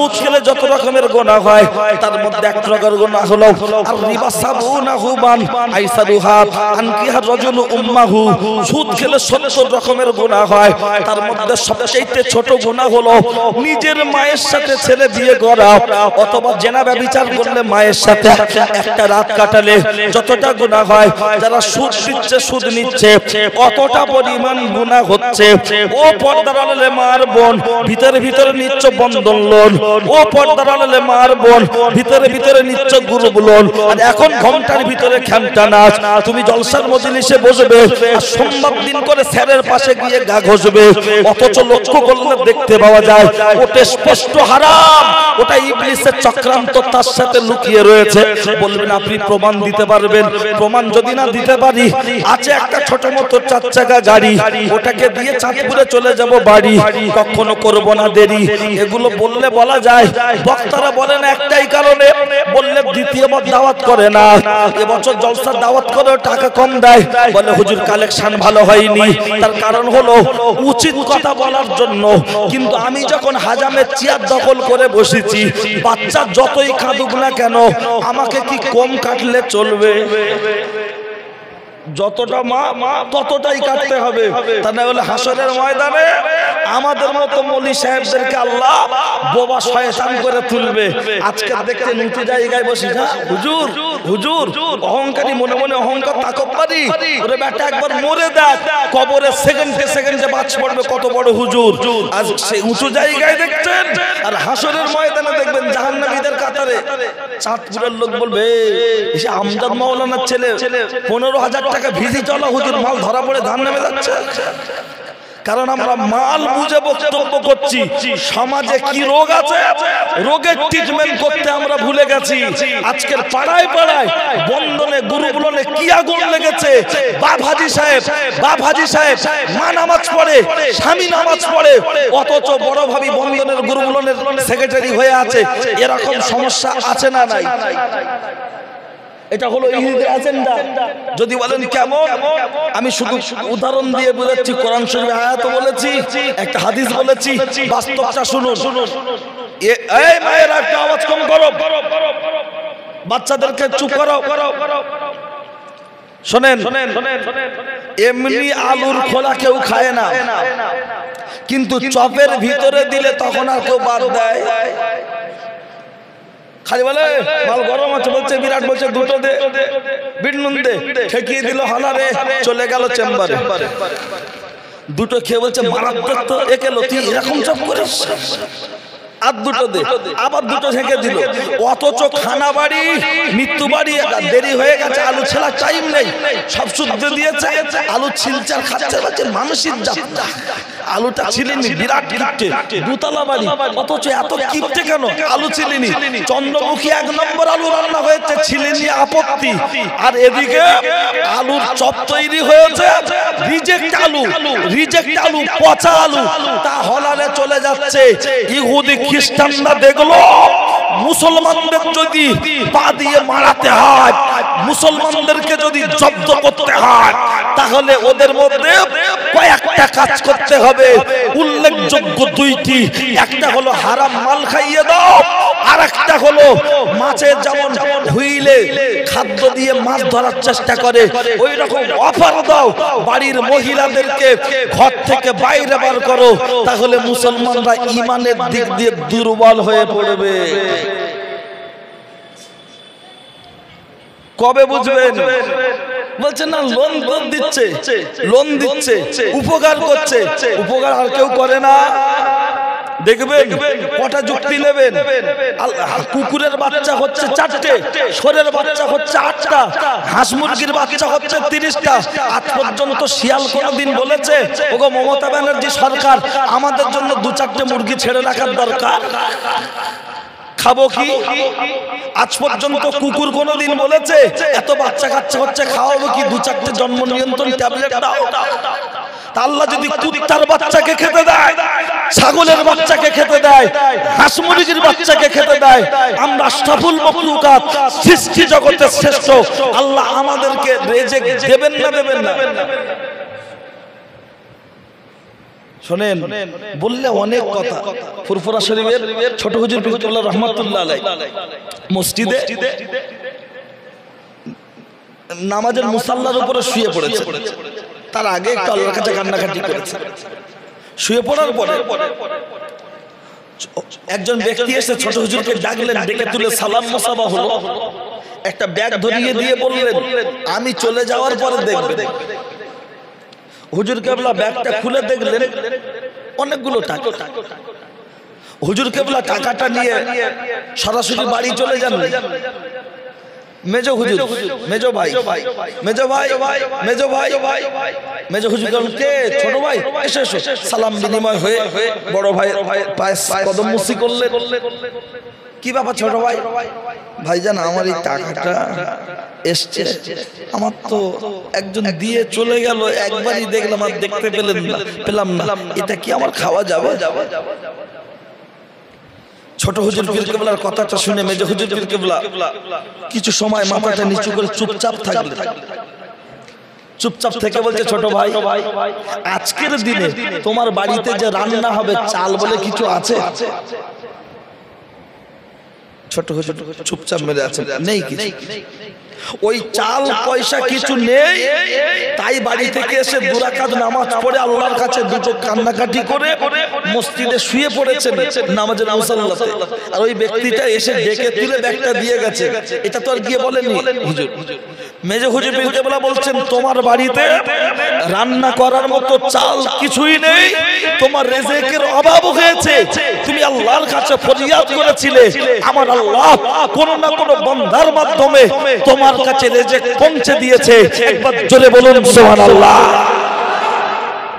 সুদ খেলে যত রকমের গুনাহ হয় তার মধ্যে এক প্রকার গুনাহ হলো আর রিবা সাবুনাহু বান আইসারুহা আনকিহা রাজুলু উম্মাহু। সুদ খেলে 70 রকমের গুনাহ হয়, তার মধ্যে সবচেয়ে ছোট গুনাহ হলো নিজের মায়ের সাথে ছেলে বিয়ে করা অথবা জেনা ব্যভিচার করলে মায়ের সাথে একটা রাত কাটালে যতটা গুনাহ হয়, যারা সুদ দিচ্ছে সুদ নিচ্ছে কতটা পরিমাণ গুনাহ হচ্ছে। ও পর্দার আড়ালে মার বোন ভিতরে ভিতরে নিচ্ছ বন্ধন লোন, ও পর্দার আড়ালে মার বোন ভিতরে ভিতরে নিচ্ছ গ্রুপ লোন, আর এখন ঘন্টার ভিতরে খেমটা নাচ। তুমি জলসার মজলিসে বসবে আর সোমবার দিন করে স্যারের পাশে গিয়ে গা ঘষবে, অথচ লক্ষ্য করলে দেখতে পাওয়া যায় ওটা স্পষ্ট হারাম, ওটা ইবলিসের চক্রান্ত তার সাথে লুকিয়ে রয়েছে। বলবেন আপনি প্রমাণ দিতে পারবেন? প্রমাণ যদি না দিতে পারি, আছে একটা ছোট মতো 4 চাকা গাড়ি, ওটাকে দিয়ে চাঁদপুরে চলে যাব বাড়ি, কখনো করব না দেরি। এগুলো বললে বলা যায়, বক্তারা বলেন একটাই কারণে, বললে দ্বিতীয়বার দাওয়াত করে না। এবছর জলসার দাওয়াত করে টাকা কম দেয়, বলে হুজুর কালেকশন ভালো হয়নি। তার কারণ হলো উচিত কথা বলার জন্য। কিন্তু আমি যখন হাজামের চেয়ার দখল করে বসেছি, বাচ্চা যতই কাঁদুক না কেন আমাকে কি কম কাটলে চলবে? যতটা মা ততটাই কাটতে হবে, তা না হলে হাসরের ময়দানে আমাদের মতো মৌলী সাহেবদেরকে আল্লাহ বোবা শয়তান করে তুলবে। আজকে দেখতে নিচে জায়গায় বসি না হুজুর হুজুর অহংকারী, মনে মনে অহংকার তাকব্বুরি। ওরে বেটা একবার মরে দেখ, কবরে সেকেন্ডে সেকেন্ডে বাজ পড়বে কত বড় হুজুর। আজ সেই উঁচু জায়গায় দেখছেন, আর হাসরের ময়দানে দেখবেন জাহান্নামীদের কাতারে চাঁদপুরের লোক বলবে এসে আমজাদ মাওলানার ছেলে 15,000 টাকা ভিজি চলা হুজুর, মাল ধরা পড়ে ধান নেমে যাচ্ছে। কারণ আমরা মাল বুঝে বক্তব্য করছি। সমাজে কি রোগ আছে, রোগের ট্রিটমেন্ট করতে আমরা ভুলে গেছি। আজকের পাড়ায় পাড়ায় বন্ধনে গুরুগুলোনে কি আগুন লেগেছে। বাপ হাজি সাহেব মা নামাজ পড়ে, স্বামী নামাজ পড়ে, অথচ বড় ভাবি বন্ধনের গুরুগুলোনের সেক্রেটারি হয়ে আছে। এরকম সমস্যা আছে না নাই? এটা হলো ইহুদিদের এজেন্ডা। যদি বলেন কেমন, আমি শুধু উদাহরণ দিয়ে বলেছি, কোরআন শরীফে আয়াত বলেছি, একটা হাদিস বলেছি, বাস্তবটা শুনুন। এই মায়েরা একটা আওয়াজ কম করো, বাচ্চাদেরকে চুপ করো। শোনেন, এমনি আলুর খোলা কেউ খায় না, কিন্তু চপের ভিতরে দিলে তখন আর কেউ বাদ দেয়। খালি বলে মাল গরম আছে, বলছে বিরাট, বলছে দুটো দে, বিটনুন দে, ঠেকিয়ে দিল হালারে, চলে গেল চেম্বারে। দুটো খেয়ে বলছে মারাত্মক তো, একে তুই এরকম চপ করিস, আর দুটো দে, আবার দুটো ঢেকে দিল। অথচ খানা বাড়ি, মৃত্যু বাড়ি, দেরি হয়ে গেছে, আলু ছেলা টাইম নেই, সব শুদ্ধ দিয়েছে, আলু ছিলচার খাচ্ছে, বলছে মানুষের যাত্রা, আলুটা ছিলিনি, বিরাট কিপটে, দুতলা বাড়ি, অথচ এত কিপটে কেন? আলু ছিলিনি। চন্দ্রমুখী 1 নম্বর আলু রান্না হয়েছে, ছিলিনি আপত্তি। আর এদিকে আলুর চপ তৈরি হয়েছে, রিজেক্ট আলু, পচা আলু, তা হলারে চলে যাচ্ছে। ইহুদি খ্রিস্টানরা দেখলো মুসলমানদের যদি পা দিয়ে মারাতে হয়, মুসলমানদেরকে যদি জব্দ করতে হয়, তাহলে ওদের মধ্যে কয়েকটা কাজ করতে হবে, উল্লেখযোগ্য 2টি। একটা হলো হারাম মাল খাইয়ে দাও, আর একটা হলো মাছের যেমন হুইলে খাদ্য দিয়ে মাছ ধরার চেষ্টা করে, ওই রকম অফার দাও। বাড়ির মহিলাদেরকে ঘর থেকে বাইরে বার করো, তাহলে মুসলমানরা ঈমানের দিক দিয়ে দুর্বল হয়ে পড়বে। কবে বুঝবেন? বলছে না লোন দিচ্ছে, উপকার করছে, উপকার আর কেউ করে না। দেখবেন কটা যুক্তি নেবেন। কুকুরের বাচ্চা হচ্ছে 4টে, শোরের বাচ্চা হচ্ছে 8টা, হাঁস মুরগির বাচ্চা হচ্ছে 30টা। আজ পর্যন্ত শিয়াল কোনদিন বলেছে ওগো মমতা ব্যানার্জি সরকার আমাদের জন্য 2-4টে মুরগি ছেড়ে রাখার দরকার? খাবো কি? আজ পর্যন্ত কুকুর কোনদিন বলেছে এত বাচ্চা কাচ্চা হচ্ছে খাওয়াবো কি, 2-4টে জন্ম নিয়ন্ত্রণ ট্যাবলেট দাও? আল্লাহ যদি কুত্তার বাচ্চাকে খেতে দেয়, ছাগলের বাচ্চাকে খেতে দেয়, হাঁস মুরগির বাচ্চাকে খেতে দেয়, আমরা আশরাফুল মাখলুকাত, সৃষ্টি জগতের শ্রেষ্ঠ, আল্লাহ আমাদেরকে রিজিক দেবেন না? শোনেন, বললে অনেক কথা। ফুরফুরা শরীফের ছোট হুজুর পীর কেবলা রহমাতুল্লাহ আলাইহি মসজিদে নামাজের মুসাল্লার উপরে শুয়ে পড়েছে। তার আগে একটু আল্লাহর কাছে কান্নাকাটি করেছে। শুয়ে পড়ার পরে একজন ব্যক্তি এসে ছোট হুজুরকে ডাকলেন, ডেকে তুলে সালাম মুসাফা হলো। একটা ব্যাগ ধরিয়ে দিয়ে বললেন, আমি চলে যাওয়ার পরে দেখবেন। হুজুর কেবলা ব্যাগটা খুলে দেখলেন অনেকগুলো টাকা। হুজুর কেবলা টাকাটা নিয়ে সরাসরি বাড়ি চলে যান। মেজো হুজুর, মেজো ভাই, মেজো ভাই, মেজো ভাই, মেজো হুজুর কে ছোট ভাই এসে এসো, সালাম বিনিময় হয়ে বড় ভাই পায়ে কদম মুসি করলে। কি ব্যাপার ছোট ভাই? ভাইজান আমার এই টাকাটা এসছে, আমার তো একজন দিয়ে চলে গেল, একবারই দেখলাম আর দেখতে পেলাম না, এটা কি আমার খাওয়া যাবে? ছোট হুজুর পীর কেবলার কথাটা শুনে মেজো হুজুর পীর কেবলা কিছু সময় মাথাটা নিচু করে চুপচাপ থাকলেন। চুপচাপ থেকে বলছে, ছোট ভাই আজকের দিনে তোমার বাড়িতে যে রান্না হবে চাল বলে কিছু আছে? ছোট হুজুর চুপচাপ মেরে আছে, নেই কিছু। ওই চাল পয়সা কিছু নেই, তাই বাড়ি থেকে এসে দুরাকাত নামাজ পড়ে আল্লাহর কাছে দুটো কান্নাকাটি করে মসজিদে শুয়ে পড়েছেন নামাজের মুসাল্লাতে। আর ওই ব্যক্তিটা এসে ডেকে তুলে ব্যাগটা দিয়ে গেছে। এটা তো আর গিয়ে বলেনি হুজুর। মেজো হুজুর পীর কেবলা বলছেন, তোমার বাড়িতে রান্না করার মতো চাল কিছুই নেই, তোমার রিজিকের অভাব হয়েছে, তুমি আল্লাহর কাছে ফরিয়াদ করেছিলে, আমার আল্লাহ কোন না কোন বান্দার মাধ্যমে তোমার কাছে রিজিক পৌঁছে দিয়েছে। একবার জোরে বলুন সুবহানাল্লাহ।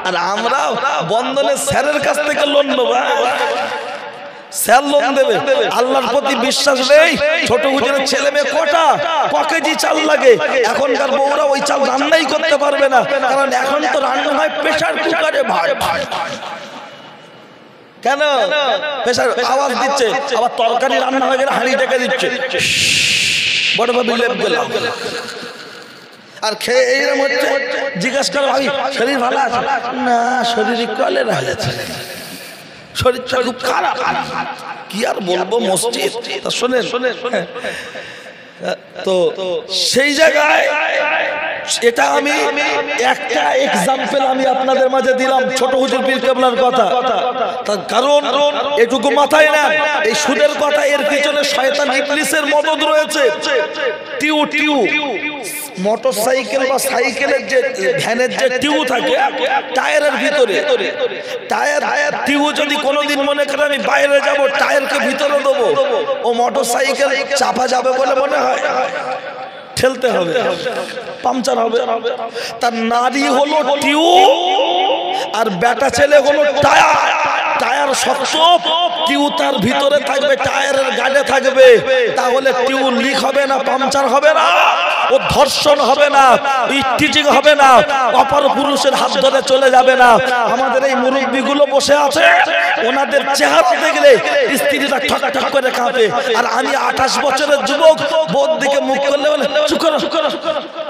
আর আমরা বন্ধনের স্যারের কাছ থেকে লোন নেব, স্যার লোন দেবে, আল্লাহর প্রতি বিশ্বাস নেই। ছোট হুজুরের ছেলে মেয়ে কটা, ক কেজি চাল লাগে? এখনকার বউরা ওই চাল রান্নাই করতে পারবে না, কারণ এখন তো রান্না হয় প্রেসার কুকারে। ভাই কেন প্রেসার আওয়াজ দিচ্ছে, আবার তরকারি রান্না হয়ে গেলে হাঁড়ি ডেকে দিচ্ছে, বড় ভাবি লেপ গেলাম। আর খেয়ে এইরকম হচ্ছে, জিজ্ঞাসা করো ভাবি শরীর ভালো আছে না? শরীর কলে আছে, শরীরটা খুব খারাপ। কি আর বলবো, মসজিদ তা শোনেন। তো সেই জায়গায় এটা আমি একটা এক্সাম্পল আমি আপনাদের মাঝে দিলাম ছোট হুজুর পীর কেবলার কথা। তার কারণ এটুকু মাথায় না, এই সুদের কথা, এর পিছনে শয়তান ইবলিসের মদদ রয়েছে। টিউ টিউ মোটরসাইকেল বা সাইকেলের যে ভ্যানের যে টিউ থাকে টায়ারের ভিতরে, টায়ার টিউ যদি কোনোদিন মনে করে আমি বাইরে যাব, টায়ারকে ভিতরে দেবো, ও মোটরসাইকেল চাপা যাবে বলে মনে হয়? ঠেলতে হবে, পাংচার হবে। তার নারী হলো টিউ আর বেটা ছেলে হলো টায়ার। টায়ার শক্ত, টিউ তার ভিতরে থাকবে, টায়ারের গাড়ে থাকবে। তাহলে টিউ লিক হবে না, পাংচার হবে না, ও ধর্ষণ হবে না, টিচিং হবে না, অপর পুরুষের হাত ধরে চলে যাবে না। আমাদের এই মুরব্বীগুলো বসে আছে, ওনাদের চেহারা দেখলে স্ত্রীরা ঠক ঠক করে কাঁপে। আর আমি 28 বছরের যুবক, বোধ দিকে মুখ করলে বলে চুপ করো,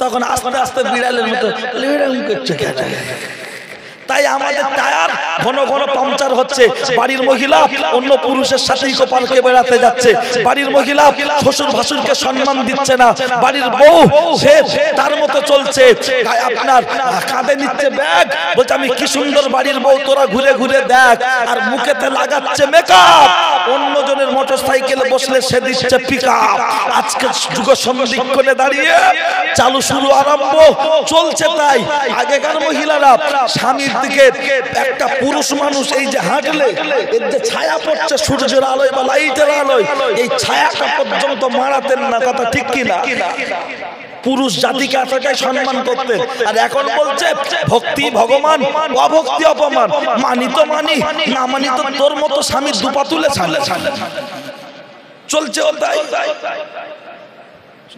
তখন আস্তে আস্তে বিড়ালের মতো করছে। তাই আমাদের টায়ার ঘন ঘন পাংচার হচ্ছে। বাড়ির মহিলা অন্য পুরুষের সাথে ইকো পার্কে বেড়াতে যাচ্ছে, বাড়ির মহিলা শ্বশুর ভাসুরকে সম্মান দিচ্ছে না, বাড়ির বউ সে তার মতো চলছে, আপনার কাঁধে নিচ্ছে ব্যাগ, বলছে আমি কি সুন্দর বাড়ির বউ, তোরা ঘুরে ঘুরে দেখ, আর মুখেতে লাগাচ্ছে মেকআপ। অন্যজনের মোটরসাইকেলে বসলে সে দিচ্ছে পিকআপ। আজকে যুগ সন্ধিক্ষণে দাঁড়িয়ে চালু শুরু আরম্ভ চলছে। তাই আগেকার মহিলারা স্বামীর দিকে, একটা পুরুষ মানুষ এই যে হাঁটলে এর যে ছায়া পড়ছে সূর্যের আলোয় বা লাইটের আলোয়, এই ছায়াটা পর্যন্ত মারাতেন না। কথা ঠিক কিনা? পুরুষ জাতিকে এতটাই সম্মান করতেন। আর এখন বলছে ভক্তি ভগবান, অভক্তি অপমান। মানি তো মানি, না মানি তো তোর মতো স্বামীর দুপা তুলে ছাড়লে চলছে।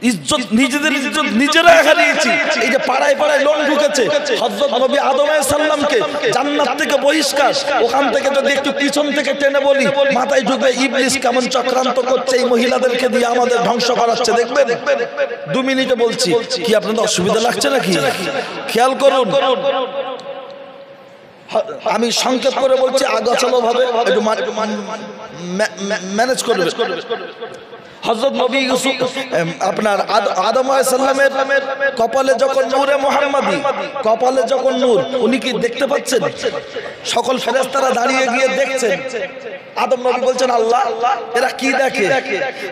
ইজ্জত নিজেদের ইজ্জত নিজেরা হারিয়েছি। এই যে পাড়ায় পাড়ায় লোন ঢুকেছে, হযরত নবী আদম আলাইহিস সালামকে জান্নাত থেকে বহিষ্কার, ওখান থেকে যদি একটু পিছন থেকে টেনে বলি মাথায় ঢুকে ইবলিস কেমন চক্রান্ত করছে এই মহিলাদেরকে দিয়ে আমাদের ধ্বংস করাচ্ছে। দেখবেন 2 মিনিটে বলছি, কি আপনাদের অসুবিধা লাগছে নাকি? খেয়াল করুন। আমি সংক্ষেপ করে বলছি, আগাছালো ভাবে একটু ম্যানেজ করবে। হযরত নবী ইউসুফ আপনার আদম আলাইহিস সালামের কপালে যখন নূরে মুহাম্মাদি, কপালে যখন নূর, উনি কি দেখতে পাচ্ছেন? সকল ফেরেশতারা দাঁড়িয়ে গিয়ে দেখছেন। আদম নবী বলছেন, আল্লাহ এরা কি দেখে?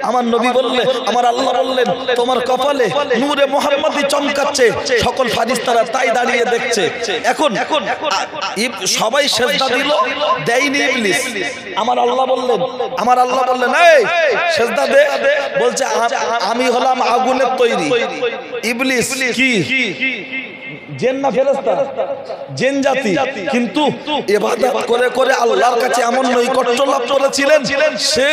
আমার নবী বললেন, আমার আল্লাহ বললেন, তোমার কপালে নূরে মুহাম্মাদি চমকাচ্ছে। সকল ফেরেশতারা তাই দাঁড়িয়ে দেখছে। এখন সবাই সিজদা দিল, দেয়নি ইবলিস। আমার আল্লাহ বললেন এই সিজদা দে। বলছে আমি হলাম আগুনের তৈরি। ইবলিস কি জিন না ফেরেশতা? জিন জাতি, কিন্তু ইবাদত করে করে আল্লাহর কাছে এমন নৈকট্য লাভ করেছিলেন, সে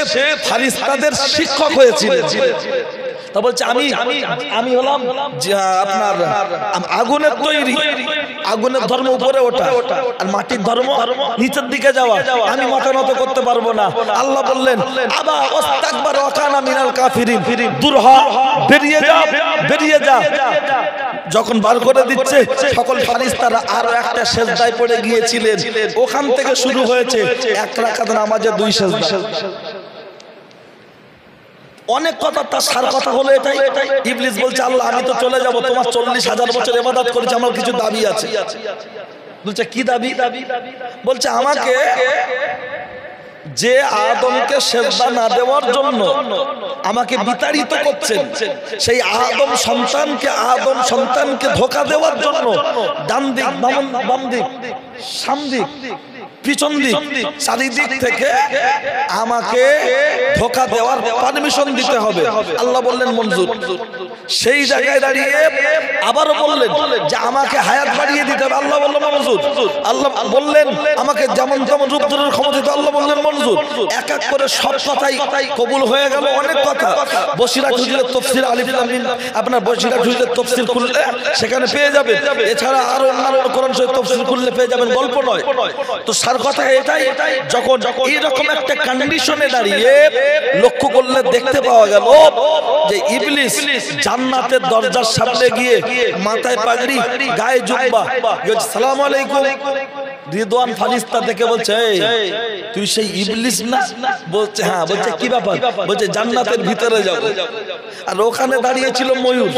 ফেরেশতাদের শিক্ষক হয়েছিলেন। তা বলছে আমি হলাম আপনার আগুনের তৈরি। আগুনের ধর্ম উপরে ওঠা, আর মাটির ধর্ম নিচের দিকে যাওয়া। আমি মাথা নত করতে পারবো না। আল্লাহ বললেন, আবা ওয়াস্তাকবার ওয়া কানা মিনাল কাফিরিন, দূর হ, বেরিয়ে যা, বেরিয়ে যা। যখন বার করে দিচ্ছে, সকল ফেরেশতারা আরো একটা সিজদায় পড়ে গিয়েছিলেন। ওখান থেকে শুরু হয়েছে এক রাকাত নামাজে 2 সিজদা। অনেক কথা, তার সার কথা হলো এটাই। ইবলিস বলছে, আল্লাহ আমি তো চলে যাব, তোমার 40,000 বছর ইবাদত করেছি, আমার কিছু দাবি আছে। বলছে কি দাবি? বলছে আমাকে যে আদমকে সিজদা না দেওয়ার জন্য আমাকে বিতাড়িত করছেন, সেই আদম সন্তানকে ধোঁকা দেওয়ার জন্য ডান দিক, বাম দিক, সাম দিক, পিছন দিক, চারিদিক থেকে আমাকে ধোঁকা দেওয়ার পারমিশন দিতে হবে। আল্লাহ বললেন মঞ্জুর। সেই জায়গায় দাঁড়িয়ে আবারও বললেন যে আমাকে হায়াত বাড়িয়ে দিতে হবে। আল্লাহ বললেন মঞ্জুর। আল্লাহ বললেন আমাকে যেমন তেমন রূপ ধরার ক্ষমতা দিতে। আল্লাহ বললেন মঞ্জুর। এক এক করে সব কথাই কবুল হয়ে গেল। অনেক কথা বসিরা হুজুরের তাফসীর আলিফ লাম মিম, আপনার বসিরা হুজুরের তাফসীর খুললে সেখানে পেয়ে যাবেন। এছাড়া আরো অন্যান্য কোরআন শরীফ তাফসীর খুললে পেয়ে যাবেন, গল্প নয়। তো সার কথা এটাই, যখন এইরকম একটা কন্ডিশনে দাঁড়িয়ে লক্ষ্য করলে দেখতে পাওয়া গেল যে ইবলিস জান্নাতের দরজার সামনে গিয়ে মাথায় পাগড়ি, গায়ে জুব্বা, আসসালামু আলাইকুম। রিদওয়ান ফেরেশতা দেখে বলছে, তুই সেই ইবলিস না? বলছে হ্যাঁ। বলছে কি ব্যাপার? বলছে জান্নাতের ভিতরে যাব। আর ওখানে দাঁড়িয়ে ছিল ময়ূর,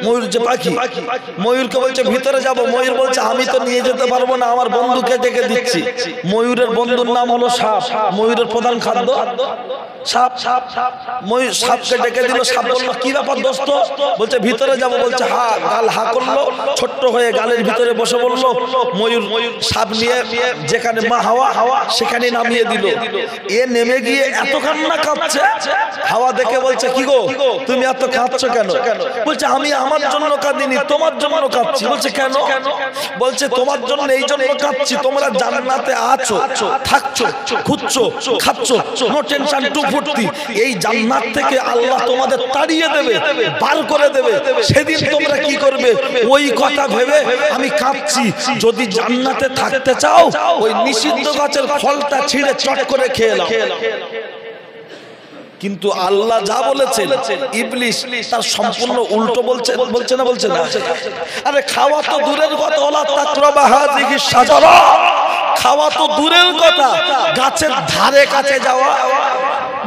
ময়ূর যে পাখি, ময়ূরকে বলছে ভিতরে যাব। ময়ূর বলছে আমি তো নিয়ে যেতে পারবো না, আমার বন্ধুকে ডেকে দিচ্ছি। ময়ূরের বন্ধুর নাম হলো সাপ। ময়ূরের প্রধান খাদ্য সাপ। ময়ূর সাপকে ডেকে দিল। সাপ বললো কি ব্যাপার দোস্ত? বলছে ভিতরে যাব। বলছে হা, গাল হা করলো, ছোট্ট হয়ে গালের ভিতরে বসে বললো। ময়ূর সাপ নিয়ে যেখানে মা হাওয়া সেখানে নামিয়ে দিল। এ নেমে গিয়ে এত কান্না কাঁদছে। হাওয়া দেখে বলছে কি গো তুমি এত কাঁদছো কেন? বলছে আমি আমার জন্য কাঁদিনি, তোমার জন্য কাঁদছি। বলছে কেন? বলছে তোমার জন্য এই জন্য কাঁদছি, তোমরা জান্নাতে আছো, থাকছো, খুঁজছো, খাচ্ছো, নো টেনশন, টু ফুর্তি। এই জান্নাত থেকে আল্লাহ তোমাদের তাড়িয়ে দেবে, বার করে দেবে। সেদিন তোমরা কি করবে? ওই কথা ভেবে আমি কাঁদছি। যদি জান্নাতে থাকতে চাও, ওই নিষিদ্ধ গাছের ফলটা ছিঁড়ে চট করে খেয়ে নাও। কিন্তু আল্লাহ যা বলেছেন, ইবলিস তার সম্পূর্ণ উল্টো বলছে। বলছে না? বলছে না। আরে খাওয়া তো দূরের কথা, ওয়ালা তাকরাবা হাযিহি শাজারা, খাওয়া তো দূরের কথা, গাছের ধারে কাছে যাওয়া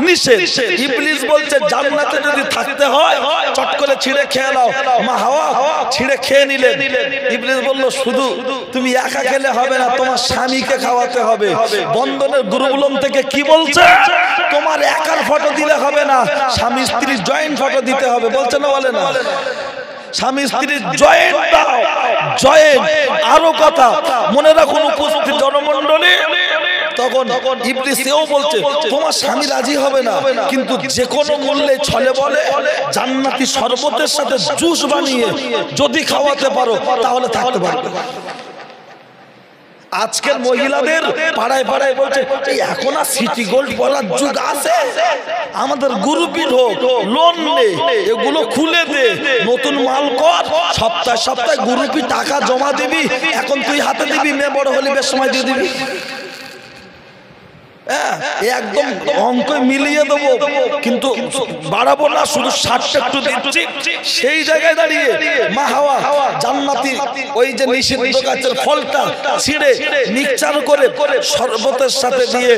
নিষেধ। ইবলিস বলছে জান্নাতে যদি থাকতে হয় চট করে ছিঁড়ে খেয়ে নাও। মা হাওয়া ছিঁড়ে খেয়ে নিলেন। ইবলিস বলল শুধু তুমি একা খেলে হবে না, তোমার স্বামীকে খাওয়াতে হবে। বন্ধনের গুরুগুলম থেকে কি বলছে? তোমার একার ফটো দিলে হবে না, স্বামী স্ত্রীর জয়েন্ট ফটো দিতে হবে। বলছে না? বলে না? স্বামী স্ত্রীর জয়েন্ট দাও, জয়েন্ট। আরো কথা মনে রাখুন উপস্থিত জনমণ্ডলী, তখন ইবলিস এও বলছে তোমার স্বামী রাজি হবে না, কিন্তু যে কোনো মূল্যে ছলে বলে জান্নাতি শরবতের সাথে জুস বানিয়ে যদি খাওয়াতে পারো তাহলে থাকতে পারবে। আজকের মহিলাদের পাড়ায় পাড়ায় বলছে এখন আর সিটি গোল্ড পরার যুগ আছে, আমাদের গ্রুপিং হোক, লোন নে, এগুলো খুলে দে, নতুন মাল কর, সপ্তাহে সপ্তাহে গ্রুপি টাকা জমা দিবি, এখন তুই হাতে দিবি, মেয়ে বড় হলে বেশ সময় দিয়ে দিবি। একদম অঙ্ক মিলিয়ে দেবো, কিন্তু বাড়াবো না, শুধু 60টা একটু দিচ্ছি। সেই জায়গায় দাঁড়িয়ে মা হাওয়া জান্নাতি ওই যে নিষিদ্ধ গাছের ফলটা ছিঁড়ে মিক্সচার করে শরবতের সাথে দিয়ে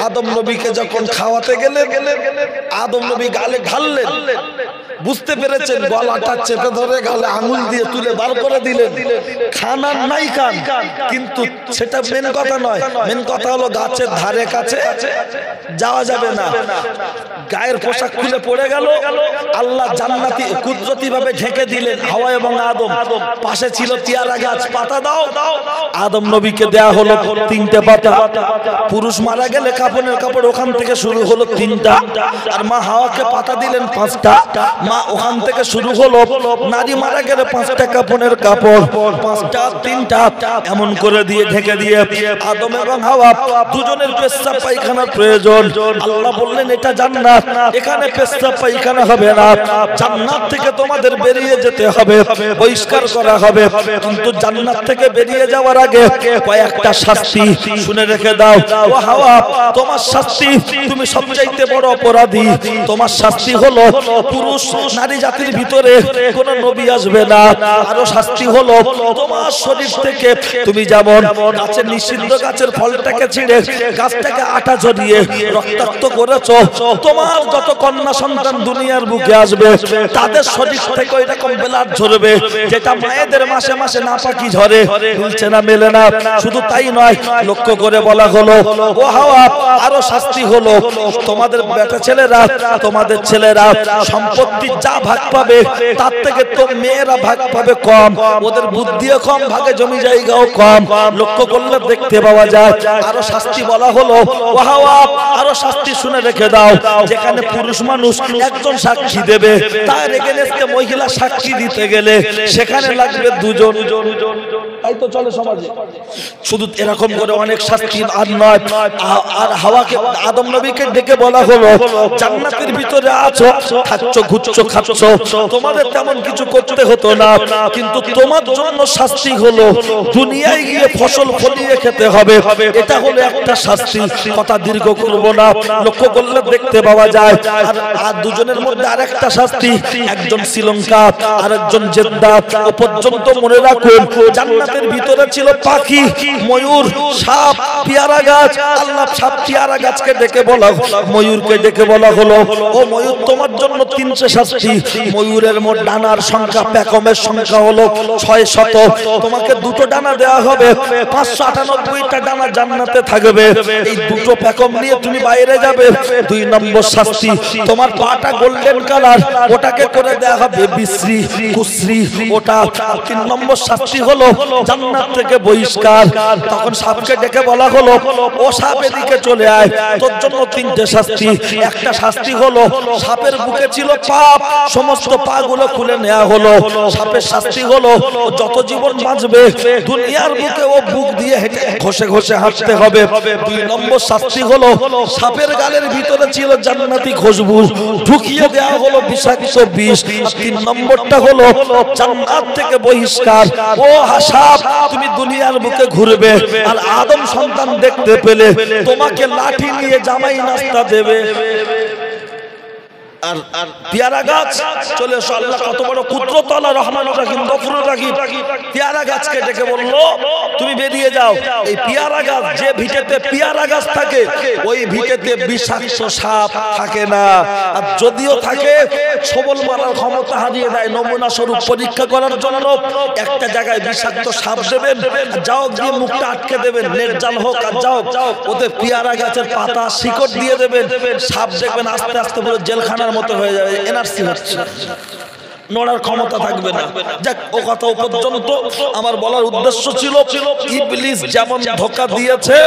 আদম নবীকে যখন খাওয়াতে গেলেন, আদম নবী গালে ঢাললেন, বুঝতে পেরেছেন, গলাটা চেপে ধরে গালে আঙুল দিয়ে তুলে বার করে দিলেন। খানার নাই খান, কিন্তু সেটা মেন কথা নয়। মেন কথা হলো গাছের ধারে কাছে যাওয়া যাবে না। গায়ের পোশাক খুলে পড়ে গেল, আল্লাহ জান্নাতি কুদরতি ভাবে ঢেকে দিলেন হাওয়া এবং আদম। পাশে ছিল পেয়ারা গাছ, পাতা দাও। আদম নবীকে দেয়া হলো 3টে পাতা। পুরুষ মারা গেলে কাফনের কাপড় ওখান থেকে শুরু হলো 3টা, আর মা হাওয়াকে পাতা দিলেন 5টা। মা ওখান থেকে শুরু হলো, নারী মারা গেলে 5টা কাফনের কাপড়, 5টা 3টা এমন করে দিয়ে ঢেকে দিয়ে আদম এবং হাওয়া দুজনের পেশাব পায়খানার প্রয়োজন। আল্লাহ বললেন এটা জান্নাত, এখানে পেশাব পায়খানা হবে না, জান্নাত থেকে তোমাদের বেরিয়ে যেতে হবে, পরিষ্কার করা হবে। কিন্তু জান্নাত থেকে বেরিয়ে যাওয়ার আগে কয়েকটা শাস্তি শুনে রেখে দাও। ও হাওয়া, তোমার শাস্তি, তুমি সবচাইতে বড় অপরাধী। তোমার শাস্তি হলো পুরুষ নারী জাতির ভিতরে কোন নবী আসবে না। আরো শাস্তি হলো তোমার শরীর থেকে তুমি যেমন গাছের নিষিদ্ধ গাছের ফলটাকে ছিঁড়ে গাছটাকে আটা জড়িয়ে রক্তাক্ত করেছো, তোমার যত কন্যা সন্তান দুনিয়ার বুকে আসবে তাদের শরীর থেকে এরকম ব্লাড ঝরবে, যেটা মায়েদের মাসে মাসে নাপাকি ঝরে, মিলছে না, মেলে না। শুধু তাই নয়, লক্ষ্য করে বলা হলো, ও হাওয়া, আরো শাস্তি হলো তোমাদের বেটা ছেলেরা, তোমাদের ছেলেরা সম্পত্তি যা ভাগ পাবে তার থেকে তো মেয়েরা ভাগ পাবে কম, ওদের বুদ্ধিও কম, ভাগে জমি জায়গাও কম। লক্ষ্য করলে দেখতে পাওয়া যায়। আরো শাস্তি বলা হলো, ও হাওয়া, আরো শাস্তি শুনে রেখে দাও। যেখানে পুরুষ মানুষ একজন সাক্ষী দেবে, তার এগেইনস্টে মহিলা সাক্ষী দিতে গেলে সেখানে লাগবে 2জন। তাই তো চলে সমাজে। শুধু এরকম করে অনেক শাস্তি আর নয়। আর হাওয়াকে, আদম নবীকে ডেকে বলা হলো, জান্নাতের ভিতরে আছো, খাচ্ছ, ঘুরছো, খাচ্ছ, তোমাদের তেমন কিছু করতে হতো না, কিন্তু তোমার জন্য শাস্তি হলো দুনিয়ায় গিয়ে ফসল ফলিয়ে খেতে হবে। এটা হলো একটা শাস্তি। কথা দীর্ঘ করব না, লক্ষ্য করলে দেখতে পাওয়া যায়। আর দুজনের মধ্যে আরেকটা শাস্তি, একজন শ্রীলঙ্কা আর একজন জেদ্দা। ও পর্যন্ত মনে রাখুন, জান্নাতের ভিতরে ছিল পাখি, ময়ূর, সাপ, পেয়ারা গাছ। আল্লাহ সাপ পেয়ারা গাছকে ডেকে বলা, ময়ূরকে ডেকে বলা হলো, ও ময়ূর, তোমার জন্য 300 শাস্তি। ময়ূরের মোট ডানার সংখ্যা, পেখমের সংখ্যা হলো 600। তোমাকে 2টো ডানা দেওয়া হবে, 598টা ডানা জান্নাতে থাকবে। এই 2টো পেখম নিয়ে তুমি বাইরে যাবে। 2 নম্বর শাস্তি, তোমার পাটা গোল্ডেন কালার, ওটাকে করে দেওয়া হবে বিশ্রী, কুশ্রী ওটা। 3 নম্বর শাস্তি হলো জান্নাত থেকে বহিষ্কার। তখন সাপকে ডেকে বলা হলো, ও সাপ, এদিকে চলে আয়, তোর জন্য 3টে শাস্তি। একটা শাস্তি হলো সাপের বুকে ছিল পাপ, সমস্ত পা গুলো খুলে নেওয়া হলো। সাপের শাস্তি হলো যত জীবন বাঁচবে দুনিয়ার বুকে ও বুক দিয়ে হেঁটে ঘষে ঘষে হাঁটতে হবে। 2 নম্বর শাস্তি হলো সাপের গালের ভিতরে ছিল জান্নাতি খুশবু, ঢুকিয়ে দেওয়া হলো বিষাক্ত বিষ। 3 নম্বরটা হলো জান্নাত থেকে বহিষ্কার। ও সাপ, তুমি দুনিয়ার বুকে ঘুরবে, আর আদম সন্তান দেখতে পেলে তোমাকে লাঠি নিয়ে জামাই নাস্তা দেবে। আর পেয়ারা গাছ চলে এসো। আল্লাহ কত বড় কুদরত, আল্লাহ রহমানুর রহিম, গফুরুর রহিম। পেয়ারা গাছকে ডেকে বললো, তুমি বেরিয়ে যাও। এই পেয়ারা গাছ, যে ভিটেতে পেয়ারা গাছ থাকে, ওই ভিটেতে বিষাক্ত সাপ থাকে না। আর যদিও থাকে, সবল মারার ক্ষমতা হারিয়ে দেয়। নমুনা স্বরূপ পরীক্ষা করার জন্য একটা জায়গায় বিষাক্ত সাপ দেবেন, যাও গিয়ে মুখটা আটকে দেবেন, নেট জাল হোক, আর যাও ওদের পেয়ারা গাছের পাতা শিকড় দিয়ে দেবেন। সাপ দেখবেন আস্তে আস্তে পুরো জেলখানার মতো হয়ে যাবে, এনার্জি হচ্ছে, নড়ার ক্ষমতা থাকবে না। যাক, ও কথা পর্যন্ত আমার বলার উদ্দেশ্য ছিল, ইবলিস যেমন ধোঁকা দিয়েছে,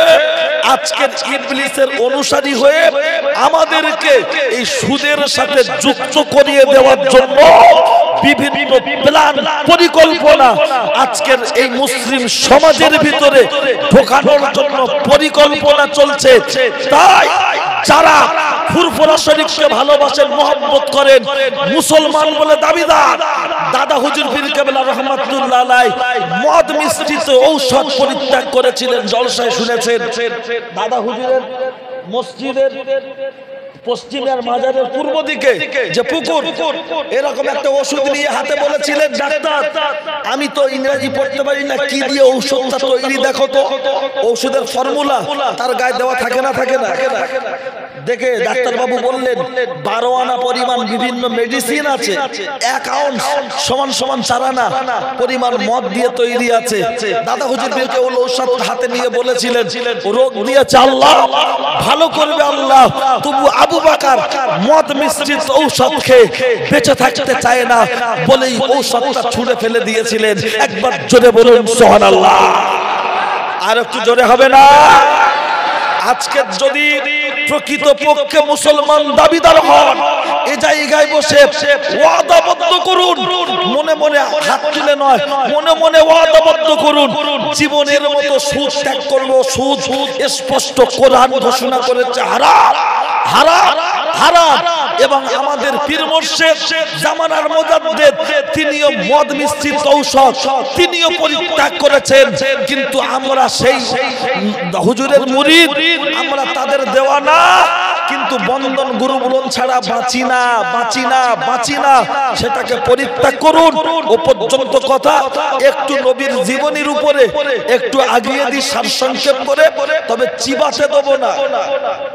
আজকের ইবলিসের অনুসারী হয়ে আমাদেরকে এই সুদের সাথে যুক্ত করিয়ে দেওয়ার জন্য বিভিন্ন প্ল্যান, পরিকল্পনা আজকের এই মুসলিম সমাজের ভিতরে ঢোকানোর জন্য পরিকল্পনা চলছে। তাই যারা ফুরফুরা শরীফকে ভালোবাসেন, মহব্বত করেন, মুসলমান বলে দাবিদার, দাদা হুজুর পীর কেবলা রহমাতুল্লাহ আলাইহি মদ মিশ্রিত ঔষধ পরিত্যাগ করেছিলেন। জলসায় শুনেছেন দাদা হুজুরের মসজিদের পশ্চিমের মাজারের পূর্ব দিকে যে পুকুর, এরকম একটা ওষুধ নিয়ে হাতে বলেছিলেন, ডাক্তার আমি তো ইংরেজি পড়তে পারি না, কি দিয়ে ঔষধটা তৈরি দেখো তো। ঔষধের ফর্মুলা তার গায়ে দেওয়া থাকে না, থাকে না। দেখে ডাক্তারবাবু বললেন 12 আনা পরিমাণ বিভিন্ন মেডিসিন আছে, 1 আউন্স সমান সমান 4 আনা পরিমাণ মদ দিয়ে তৈরি আছে। দাদা হুজুর পীরকে ওই ঔষধ হাতে নিয়ে বলেছিলেন, রোগ দিয়েছে আল্লাহ, ভালো করবে আল্লাহ, তবু আবু বকর মদ মিশ্রিত ঔষধ খেয়ে বেঁচে থাকতে চায় না বলেই ঔষধটা ছুঁড়ে ফেলে দিয়েছিলেন। একবার জোরে বলুন সুবহানাল্লাহ। আর একটু জোরে হবে না? আজকে যদি প্রকৃতপক্ষে মুসলমান দাবিদার হন, এই জায়গায় বসে ওয়াদাবদ্ধ করুন, মনে মনে হাত তুলে নয়, মনে মনে ওয়াদাবদ্ধ করুন, জীবনের মতো সুদ ত্যাগ করবো। সুদ স্পষ্ট কোরআন ঘোষণা করেছে হারাম, হারাম, হারাম। এবং আমাদের পীর মুর্শিদ জামানার মুজাদ্দিদ তিনিও মদ মিশ্রিত ঔষধ তিনিও পরিত্যাগ করেছেন। কিন্তু আমরা সেই হুজুরের মুরিদ, আমরা তাদের দেওয়ানা, কিন্তু বন্ধন গুরু বুলন ছাড়া বাঁচি না, বাঁচি না, বাঁচি না। সেটাকে পরিত্যাগ করুন। ও পর্যন্ত কথা একটু নবীর জীবনীর উপরে একটু আগিয়ে দিই সারসংক্ষেপ করে, তবে চিবাতে দেবো না।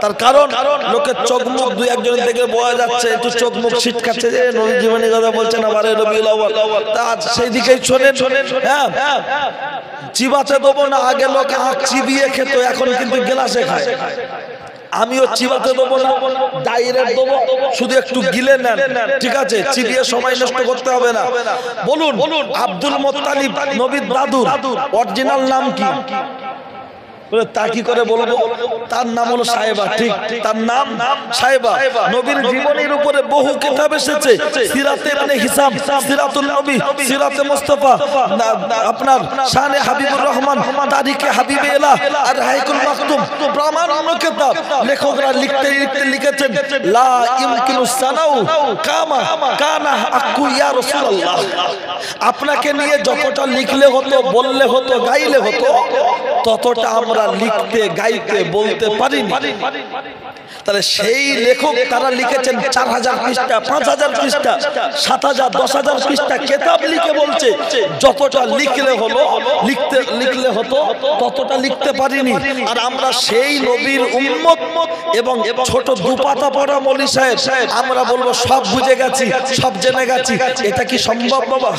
তার কারণ লোকের চোখ মুখ দুই একজন দেখে বোঝা যাচ্ছে একটু চোখ মুখ ছিটকাচ্ছে, যে নবীর জীবনীর কথা বলছেন আবারে রবিউল আউয়াল, তা সেই দিকেই শোনেন। হ্যাঁ, চিবাতে দেবো না। আগে লোক আখ চিবিয়ে খেত, এখন কিন্তু গ্লাসে খায়। আমিও চিবাতে দেবো না, ডাইরেক্ট দেবো, শুধু একটু গিলে নেন, ঠিক আছে? চিবিয়ে সময় নষ্ট করতে হবে না। বলুন, আব্দুল মুত্তালিব নবীর দাদুর অরিজিনাল নাম কি? তা কি করে বলবো? তার নাম হলো সাহেবা। ঠিক, তার নাম সাহেবা। নবীর জীবনের উপরে বহু কিতাব এসেছে, সিরাতে ইবনে হিসাম, সিরাতুল নবী, সিরাতে মুস্তাফা, আপনার শানে হাবিবুর রহমান, তারিখে হাবিবে ইলাহ, আর রাহিকুল মাকতুম, প্রামাণ্য কিতাব। লেখকরা লিখতে লিখতে লিখেছেন লা ইমকিনু সানাউ কামা কানা আকু ইয়া রাসূলুল্লাহ। আপনাকে নিয়ে যতটা লিখলে হতো, বললে হতো, গাইলে হতো, ততটা আমরা লিখতে, গাইতে, বলতে পারিনি। তাহলে সেই লেখক তারা লিখেছেন 4000 পৃষ্ঠা, 5000 পৃষ্ঠা, 7000, 10000 পৃষ্ঠা কিতাব লিখে বলছে যতটা লিখলে হলো, লিখলে হতো ততটা লিখতে পারিনি। আর আমরা সেই নবীর উম্মত এবং ছোট দুপাতা পড়া মৌলভী সাহেব, আমরা বলবো সব বুঝে গেছি, সব জেনে গেছি। এটা কি সম্ভব বাবা?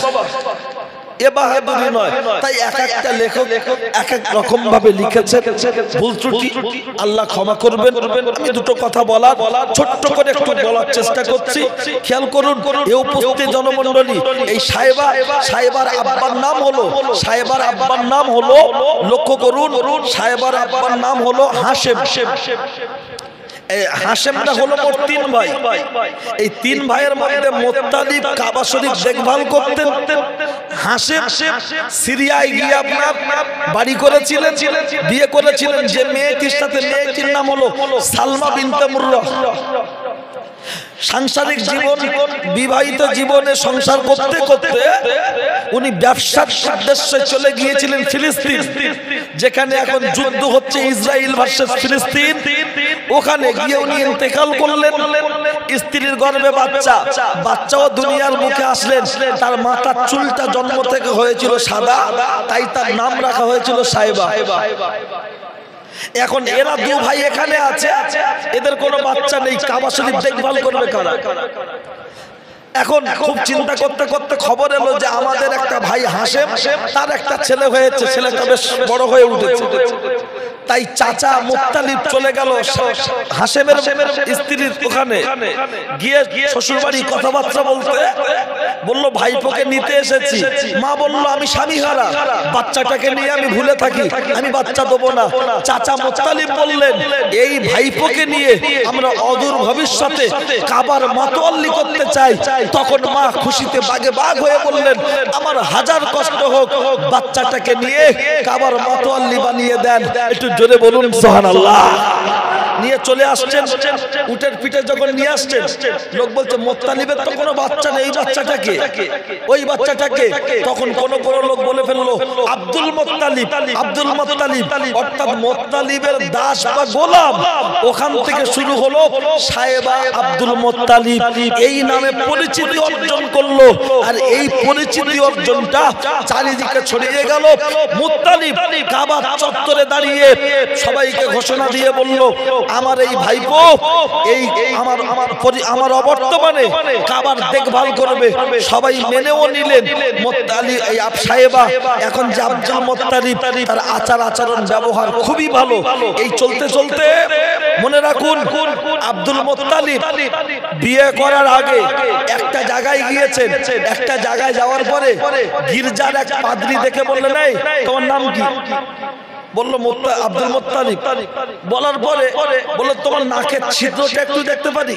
এ বাহাদুরি নয়। তাই এক একটা লেখক এক এক রকম ভাবে লিখেছেন, ভুল ত্রুটি আল্লাহ ক্ষমা করবেন। আমি দুটো কথা বলার ছোট্ট করে একটু বলার চেষ্টা করছি, খেয়াল করুন। এ উপস্থিত জনমণ্ডলী, এই সাহেবার আব্বার নাম হলো, সাহেবার আব্বার নাম হলো, লক্ষ্য করুন, সাহেবার আব্বার নাম হলো হাশেম। হাশেমটা হলো মোট 3 ভাই। এই 3 ভাইয়ের মধ্যে মুত্তালিব কাবা শরীফ দেখভাল করতেন। হাশেম সিরিয়ায় গিয়ে আপনার বাড়ি করেছিলেন, বিয়ে করেছিলেন। যে মেয়েটির সাথে, মেয়েটির নাম হলো সালমা বিনতে মুররা। সাংসারিক জীবন, বিবাহিত জীবনে সংসার করতে করতে উনি ব্যবসার উদ্দেশ্যে চলে গিয়েছিলেন ফিলিস্তিন, যেখানে এখন যুদ্ধ হচ্ছে ইসরায়েল ভার্সেস ফিলিস্তিন। ওখানে গিয়ে উনি ইন্তেকাল করলেন। স্ত্রীর গর্ভে বাচ্চা, বাচ্চাও দুনিয়ার মুখে আসলেন। তার মাথার চুলটা জন্ম থেকে হয়েছিল সাদা, তাই তার নাম রাখা হয়েছিল সাহেবা। এখন এরা 2 ভাই এখানে আছে, এদের কোনো বাচ্চা নেই, কাবা শরীফ দেখভাল করবে কারা? এখন খুব চিন্তা করতে করতে খবর এলো যে আমাদের একটা ভাই হাশেম, তার একটা ছেলে হয়েছে, ছেলেটা বেশ বড় হয়ে উঠেছে। তাই চাচা মুত্তালিব চলে গেল হাশেমের স্ত্রীর ওখানে, গিয়ে শ্বশুর বাড়ি কথাবার্তা বলতে বলল ভাইপোকে নিতে এসেছি। মা বলল আমি স্বামী হারা, বাচ্চাটাকে নিয়ে আমি ভুলে থাকি, আমি বাচ্চা দেবো না। চাচা মুত্তালিব বললেন এই ভাইপোকে নিয়ে আমরা অদূর ভবিষ্যতে কাবার মাতোয়াল্লি করতে চাই। তখন মা খুশিতে বাগে বাগ হয়ে বললেন আমার 1000 কষ্ট হোক, বাচ্চাটাকে নিয়ে কাবার মাতোয়াল্লি বানিয়ে দেন। একটু জোরে বলুন সুবহানাল্লাহ। নিয়ে চলে আসছেন, উটের পিঠে যখন নিয়ে আসছেন, লোক বলছে মুত্তালিবের তো কোনো বাচ্চা নেই, এই বাচ্চাটাকে, ওই বাচ্চাটাকে। তখন কোন লোক বলে ফেললো আব্দুল মুত্তালিব, আব্দুল মুত্তালিব, অর্থাৎ মুত্তালিবের দাস বা গোলাম। ওখান থেকে শুরু হলো সাহেবা আব্দুল মুত্তালিব, এই নামে পরিচিতি অর্জন করলো। আর এই পরিচিতি অর্জনটা চারিদিকে ছড়িয়ে গেল। মুত্তালিব কাবার চত্বরে দাঁড়িয়ে সবাইকে ঘোষণা দিয়ে বলল, আমার এই ভাইপো, এই আমার অবর্তমানে কাবার দেখভাল করবে। সবাই মেনেও নিলেন। মুত্তালিব এই সাহেবা এখন যে আব্দুল মুত্তালিব, তার আচার আচরণ ব্যবহার খুবই ভালো। এই চলতে চলতে মনে রাখুন, আব্দুল মুত্তালিব বিয়ে করার আগে একটা জায়গায় গিয়েছেন। একটা জায়গায় যাওয়ার পরে গির্জার এক পাদ্রী দেখে বললেন, এই তোমার নাম কি? বললো আব্দুল মুত্তালিব। বলার পরে বললো, তোমার নাকের ছিদ্রটা একটু দেখতে পারি?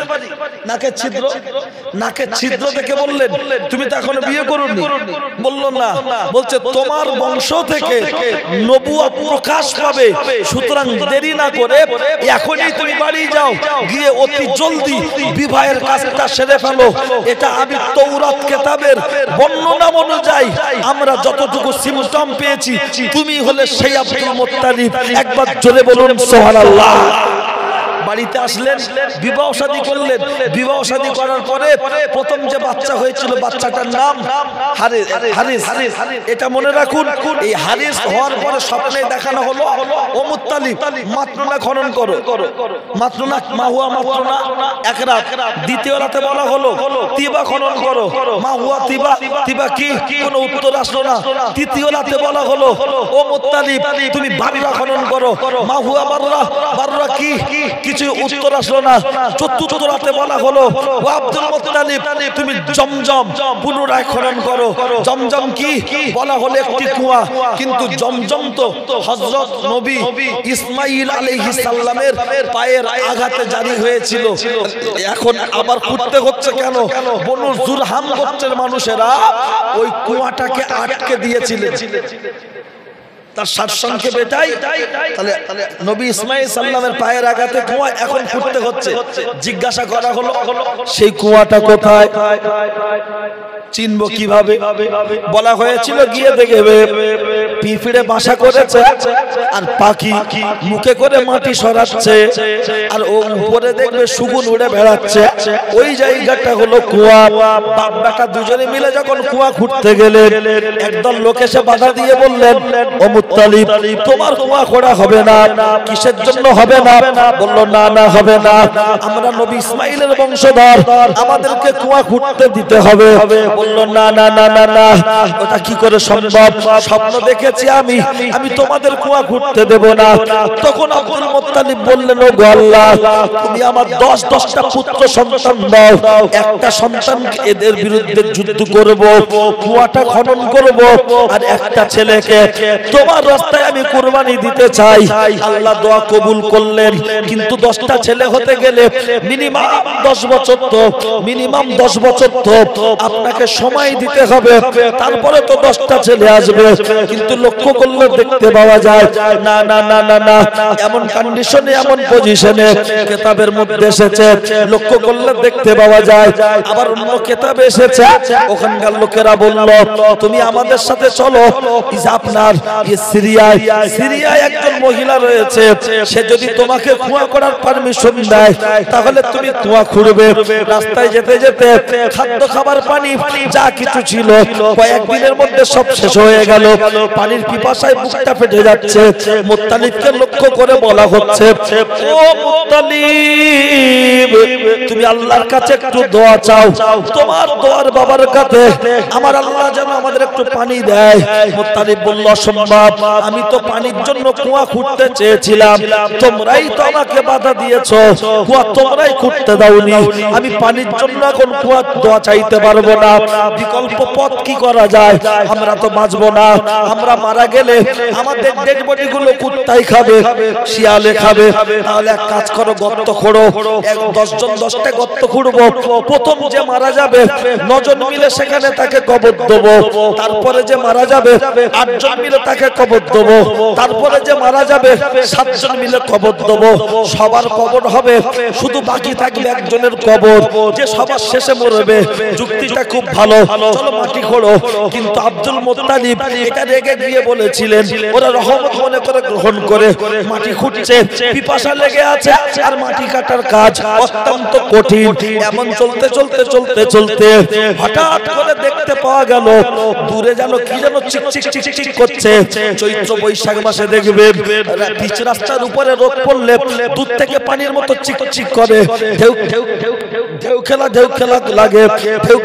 নাকের ছিদ্র, নাকের ছিদ্র দেখে বললেন, তুমি তো এখনো বিয়ে করোনি? বললো না। বলছে, তোমার বংশ থেকে নবুয়ত প্রকাশ পাবে, সুতরাং দেরি না করে এখনই তুমি বাড়ি যাও, গিয়ে অতি জলদি বিবাহের কাজটা সেরে ফেলো। এটা আমি তৌরাত কিতাবের বর্ণনা অনুযায়ী আমরা যতটুকু সিমটম পেয়েছি, তুমি হলে সেই আব্দুল মুত্তালিব। একবার জোরে বলুন সুবহানাল্লাহ। বাড়িতে আসলেন, বিবাহ শাদী করলেন। বিবাহ শাদী করার পরে প্রথম যে বাচ্চা হয়েছিল, বাচ্চাটার নাম হারিস। এটা মনে রাখুন, এই হারিস হওয়ার পরে স্বপ্নে দেখানো হলো, ও মুত্তালিব মাত্রনা খনন করো। মাত্রনা মাহুয়া মাত্রনা এক রাত। দ্বিতীয় রাতে বলা হলো তিবা খনন করো। মাহুয়া তিবা, তিবা কি? কোনো উত্তর আসলো না। তৃতীয় রাতে বলা হলো, ও মুত্তালিব তুমি বাররা খনন করো। মাহুয়া বাররা, বাররা কি? কিছু উত্তর আসলো না। চতুর্থ রাতে বলা হলো, ও আব্দুল মুত্তালিব তুমি জমজম পুনরায় খনন করো। জমজম কি? বলা হলো একটি কুয়া, কিন্তু জমজম তো হযরত নবী ইসমাঈল আলাইহিস সালামের পায়ের আঘাতে জারি হয়েছিল। এখন আবার খুঁড়তে হচ্ছে কেন? বনু জুরহাম গোত্রের মানুষেরা ওই কুয়াটাকে আটকে দিয়েছিলেন। তার সারসংক্ষেপ এটাই। তাহলে নবী ইসমাঈল সাল্লামের পায়ের আঘাতে কুয়া এখন খুঁড়তে হচ্ছে। জিজ্ঞাসা করা হলো, সেই কুয়াটা কোথায়? চিনবো কিভাবে? বলা হয়েছিল, গিয়ে দেখবে পিঁপড়ে বাসা করেছে আর পাখি মুখে করে মাটি সরাচ্ছে, আর ও উপরে দেখবে শগুন উড়ে বেড়াচ্ছে। ওই জায়গাটা হলো কুয়া। বাপ বেটা দুজনে মিলে যখন কুয়া খুঁড়তে গেলেন, একদল লোক এসে বাধা দিয়ে বললেন, ও মুত্তালিব তোমার কুয়া খোঁড়া হবে না। কিসের জন্য হবে না? বললো, না না হবে না, আমরা নবী ইসমাঈলের বংশধর, আমাদেরকে কুয়া খুঁড়তে দিতে হবে। বললো, না না না না না, ওটা কি করে সম্ভব? স্বপ্ন দেখেছি আমি, আমি তোমাদের কুয়া খুঁড়তে দেব না। তখন আব্দুল মুত্তালিব বললেন, ও গো আল্লাহ, তুমি আমার 10টা পুত্র সন্তান দাও, একটা সন্তান এদের বিরুদ্ধে যুদ্ধ করব, কুয়াটা খনন করব, আর একটা ছেলেকে তোমার রাস্তায় আমি কুরবানি দিতে চাই। আল্লাহ দোয়া কবুল করলেন। কিন্তু 10টা ছেলে হতে গেলে মিনিমাম 10 বছর, তো মিনিমাম 10 বছর তো আপনাকে সময় দিতে হবে, তারপরে তো 10টা ছেলে আসবে। কিন্তু লক্ষ্য করলে দেখতে পাওয়া যায়, না না না না না, এমন কন্ডিশনে, এমন পজিশনে কিতাবের মধ্যে এসেছে। লক্ষ্য করলে দেখতে পাওয়া যায়, আবার অন্য কিতাবে এসেছে, ওখানকার লোকেরা বলল, তুমি আমাদের সাথে চলো। আপনার সিরিয়ায় একজন মহিলা রয়েছে, সে যদি তোমাকে কুয়া করার পারমিশন দেয়, তাহলে তুমি কুয়া খুঁড়বে। রাস্তায় যেতে যেতে খাদ্য খাবার পানি যা কিছু ছিল কয়েকদিনের মধ্যে সব শেষ হয়ে গেল। পানির পিপাসায় বুকটা ফেটে যাচ্ছে। মুত্তালিবকে লক্ষ্য করে বলা হচ্ছে, ও মুত্তালিব তুমি আল্লাহর কাছে একটু দোয়া চাও, তোমার দোয়ার বাবার কাছে আমার আল্লাহ যেন আমাদের একটু পানি দেয়। মুত্তালিব বলল, অসম্ভব, আমি তো পানির জন্য কুয়া খুঁড়তে চেয়েছিলাম, তোমরাই তো আমাকে বাধা দিয়েছো, কুয়া তোমরাই খুঁড়তে দাওনি, আমি পানির জন্য এখন কুয়া দোয়া চাইতে পারবো না। বিকল্প পথ কি করা যায়? আমরা তো বাঁচবো না, আমরা মারা গেলে আমাদের ডেড বডি গুলো কুত্তাই খাবে, শিয়ালে খাবে। তাহলে এক কাজ করো, গর্ত খোঁড়ো, 10 জন 10টা গর্ত খুঁড়বো। প্রথম যে মারা যাবে 9 জন মিলে সেখানে তাকে কবর দেবো। তারপরে যে মারা যাবে 8 জন মিলে তাকে কবর দেবো। তারপরে যে মারা যাবে 7 জন মিলে কবর দেবো। সবার কবর হবে, শুধু বাকি থাকবে একজনের কবর, যে সবার শেষে মরবে। যুক্তিটা খুব ভালো, চলো মাটি খোঁড়ো। কিন্তু আব্দুল মুত্তালিব এটা রেগে গিয়ে বলেছিলেন, ওরা রহমত মনে করে গ্রহণ করে মাটি খুঁড়ছে, পিপাসা লেগে আছে, আর মাটি কাটার কাজ অত্যন্ত কঠিন। এমন চলতে চলতে চলতে চলতে হঠাৎ করে দেখতে পাওয়া গেল দূরে যেন কি যেন চিক চিক চিক চিক করছে। চৈত্র বৈশাখ মাসে দেখবে পিচ রাস্তার উপরে রোদ পড়লে দূর থেকে পানির মতো চিক চিক করে, ঢেউ ঢেউ ঢেউ খেলা লাগে, ঢেউ